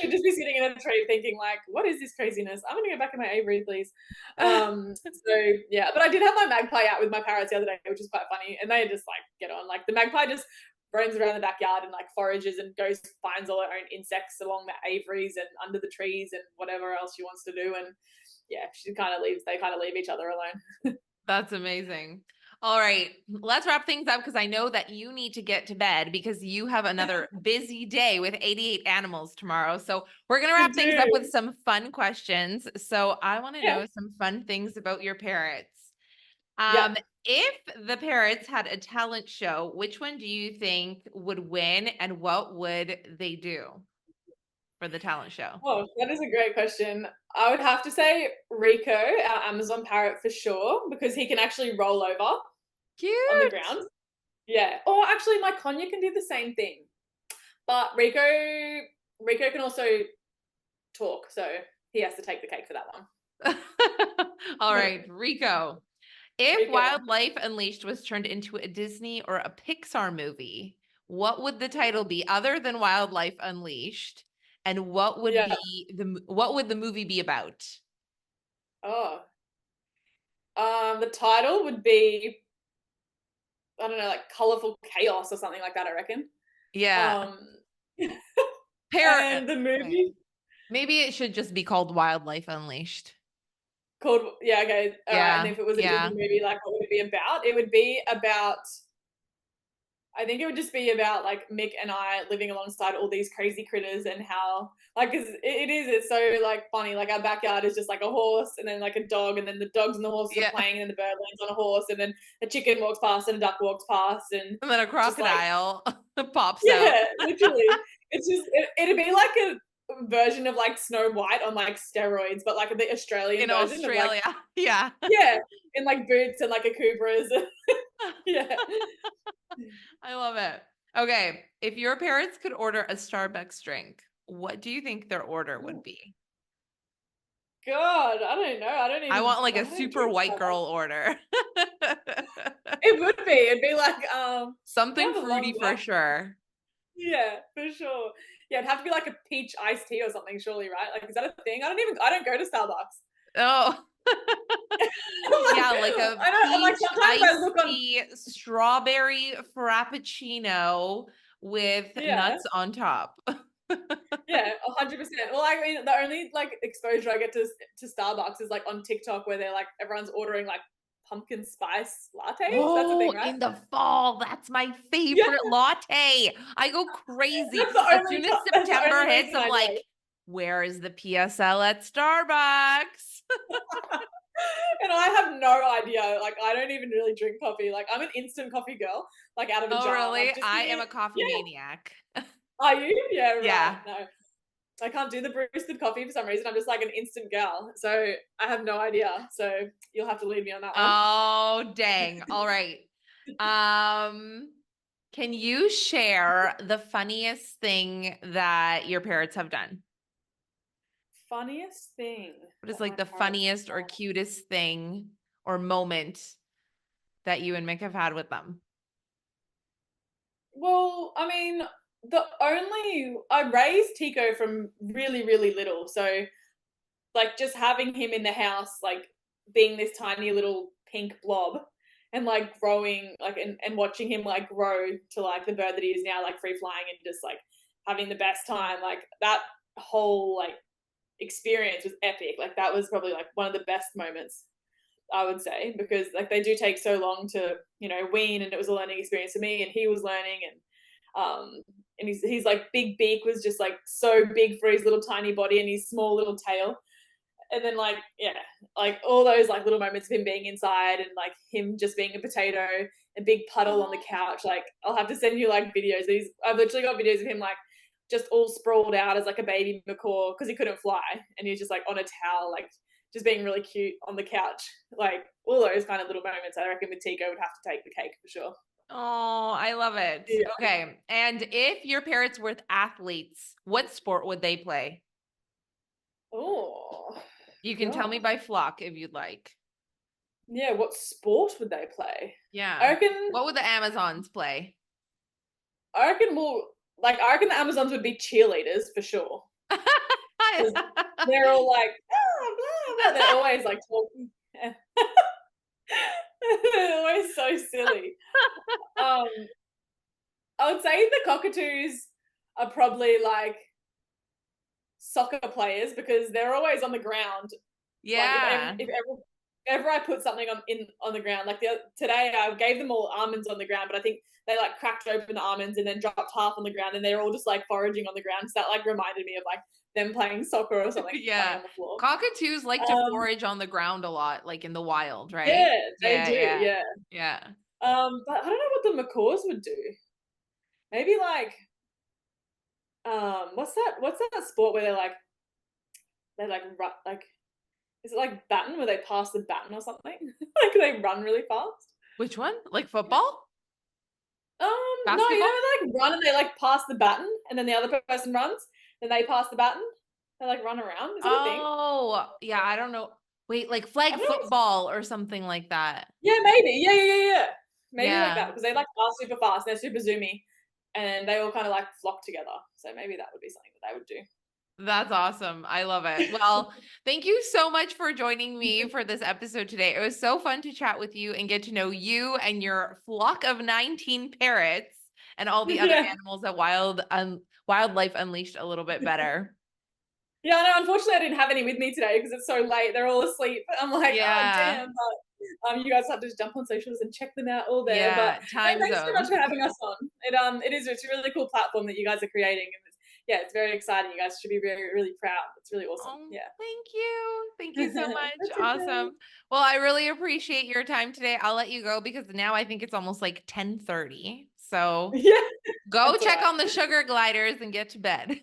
She'd just be sitting in a tree thinking like, what is this craziness? I'm gonna go back in my aviary, please. But I did have my magpie out with my parrots the other day, which is quite funny, and they just like get on. Like the magpie just roams around the backyard and like forages and finds all her own insects along the aviaries and under the trees and whatever else she wants to do, and they kind of leave each other alone. That's amazing. All right, let's wrap things up because I know that you need to get to bed because you have another busy day with 88 animals tomorrow. So we're going to wrap things up with some fun questions. So I want to know some fun things about your parrots. If the parrots had a talent show, which one do you think would win and what would they do for the talent show? Oh, that is a great question. I would have to say Rico, our Amazon parrot, for sure, because he can actually roll over on the ground. Yeah. Or actually my Konya can do the same thing. But Rico can also talk, so he has to take the cake for that one. All right, Rico. If Wildlife Unleashed was turned into a Disney or a Pixar movie, what would the title be other than Wildlife Unleashed? And what would the movie be about? Oh. The title would be, I don't know, like Colorful Chaos or something like that, I reckon. Yeah. And the movie? Maybe it should just be called Wildlife Unleashed. Okay. All right. And if it was a Disney movie, like what would it be about? It would be about, I think it would just be about like Mick and I living alongside all these crazy critters and how like it's so like funny. Like our backyard is just like a horse and then like a dog and then the dogs and the horses are playing and then the bird lands on a horse and then a chicken walks past and a duck walks past and then a crocodile pops out. Yeah, literally. It's just it'd be like a version of like Snow White on like steroids, but like the Australian version Australia. Of, like, yeah, in like boots and like a Cobras. I love it. Okay, if your parents could order a Starbucks drink, what do you think their order would be? God, I don't know. I want like a super white girl order. It would be. It'd be like something fruity for sure. Yeah, for sure. Yeah, it'd have to be like a peach iced tea or something, surely, right? Like, is that a thing? I don't go to Starbucks. Oh. Yeah, like a peach iced tea strawberry frappuccino with nuts on top. Yeah, 100%. Well, I mean, the only like exposure I get to Starbucks is like on TikTok where they're like everyone's ordering like pumpkin spice lattes. Oh, that's the thing, right? In the fall, that's my favorite latte. I go crazy as soon as September hits. I'm like, where is the PSL at Starbucks? And I have no idea. Like, I don't even really drink coffee. Like, I'm an instant coffee girl. Like, out of a jar. Oh, really? Like, I am a coffee maniac. Are you? Yeah. Right. Yeah. No. I can't do the roasted coffee for some reason. I'm just like an instant gal. So I have no idea. So you'll have to leave me on that one. Oh, dang. All right. Can you share the funniest thing that your parrots have done? Funniest thing. What is that like my the parrots funniest or have done? cutest thing or moment that you and Mick have had with them? Well, I mean, I raised Tico from really, really little. So like just having him in the house, like being this tiny little pink blob and like growing like and watching him like grow to like the bird that he is now, like free flying and just like having the best time. Like that whole like experience was epic. Like that was probably like one of the best moments, I would say, because like they do take so long to, wean, and it was a learning experience for me, and he was learning, and he's like big beak was just like so big for his little tiny body and his small little tail. And then like, yeah, like all those like little moments of him being inside and like him just being a potato, a big puddle on the couch. Like I'll have to send you like videos. I've literally got videos of him like just all sprawled out as like a baby macaw because he couldn't fly, and he's just like on a towel, like just being really cute on the couch. Like all those kind of little moments, I reckon with Tico would have to take the cake for sure. Oh, I love it. Yeah. Okay. And if your parrots were athletes, what sport would they play? Oh, You can tell me by flock if you'd like. yeah. What sport would they play? Yeah. I reckon. What would the Amazons play? I reckon the Amazons would be cheerleaders for sure. They're all like, oh, blah, blah. They're always like talking. They're always so silly. I would say the Cockatoos are probably like soccer players because they're always on the ground. Yeah. Like if ever I put something on the ground, like today I gave them all almonds on the ground, but I think they like cracked open the almonds and then dropped half on the ground, and they're all just like foraging on the ground. So that like reminded me of like them playing soccer or something. Yeah. On the floor. Cockatoos like to forage on the ground a lot, like in the wild, right? Yeah, they do. Yeah. But I don't know what the macaws would do. Maybe like, what's that sport where they like is it like baton where they pass the baton or something? Like they run really fast. Which one? Like football? No, Basketball? they like run and they like pass the baton, and then the other person runs, then they pass the baton. They like run around. Is that a thing? Oh, yeah. I don't know. Wait, like flag football or something like that. Yeah, maybe. Yeah. Maybe like that, because they like are super fast. They're super zoomy, and they all kind of like flock together. So maybe that would be something that they would do. That's awesome. I love it. Well, thank you so much for joining me for this episode today. It was so fun to chat with you and get to know you and your flock of 19 parrots and all the other animals at Wildlife Unleashed a little bit better. Yeah, no, unfortunately I didn't have any with me today because it's so late. They're all asleep. I'm like, oh damn. But you guys have to just jump on socials and check them out all there. Yeah, but thanks so much for having us on. It's a really cool platform that you guys are creating, and it's very exciting. You guys should be really, really proud. It's really awesome. Oh, yeah. Thank you so much. Awesome. Well, I really appreciate your time today. I'll let you go because now I think it's almost like 10:30. So go check on the sugar gliders and get to bed.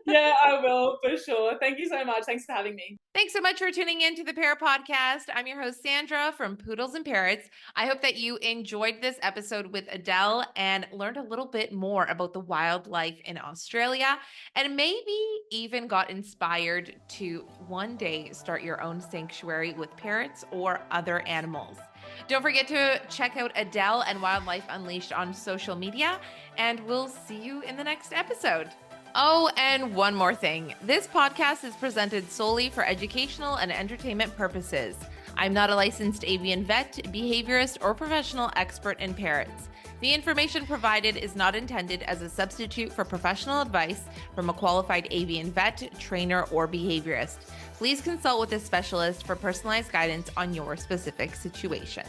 Yeah, I will for sure. Thank you so much. Thanks for having me. Thanks so much for tuning in to the Parrot Podcast. I'm your host, Sandra from Poodles and Parrots. I hope that you enjoyed this episode with Adele and learned a little bit more about the wildlife in Australia, and maybe even got inspired to one day start your own sanctuary with parrots or other animals. Don't forget to check out Adele and Wildlife Unleashed on social media, and we'll see you in the next episode. Oh, and one more thing. This podcast is presented solely for educational and entertainment purposes. I'm not a licensed avian vet, behaviorist, or professional expert in parrots. The information provided is not intended as a substitute for professional advice from a qualified avian vet, trainer, or behaviorist. Please consult with a specialist for personalized guidance on your specific situation.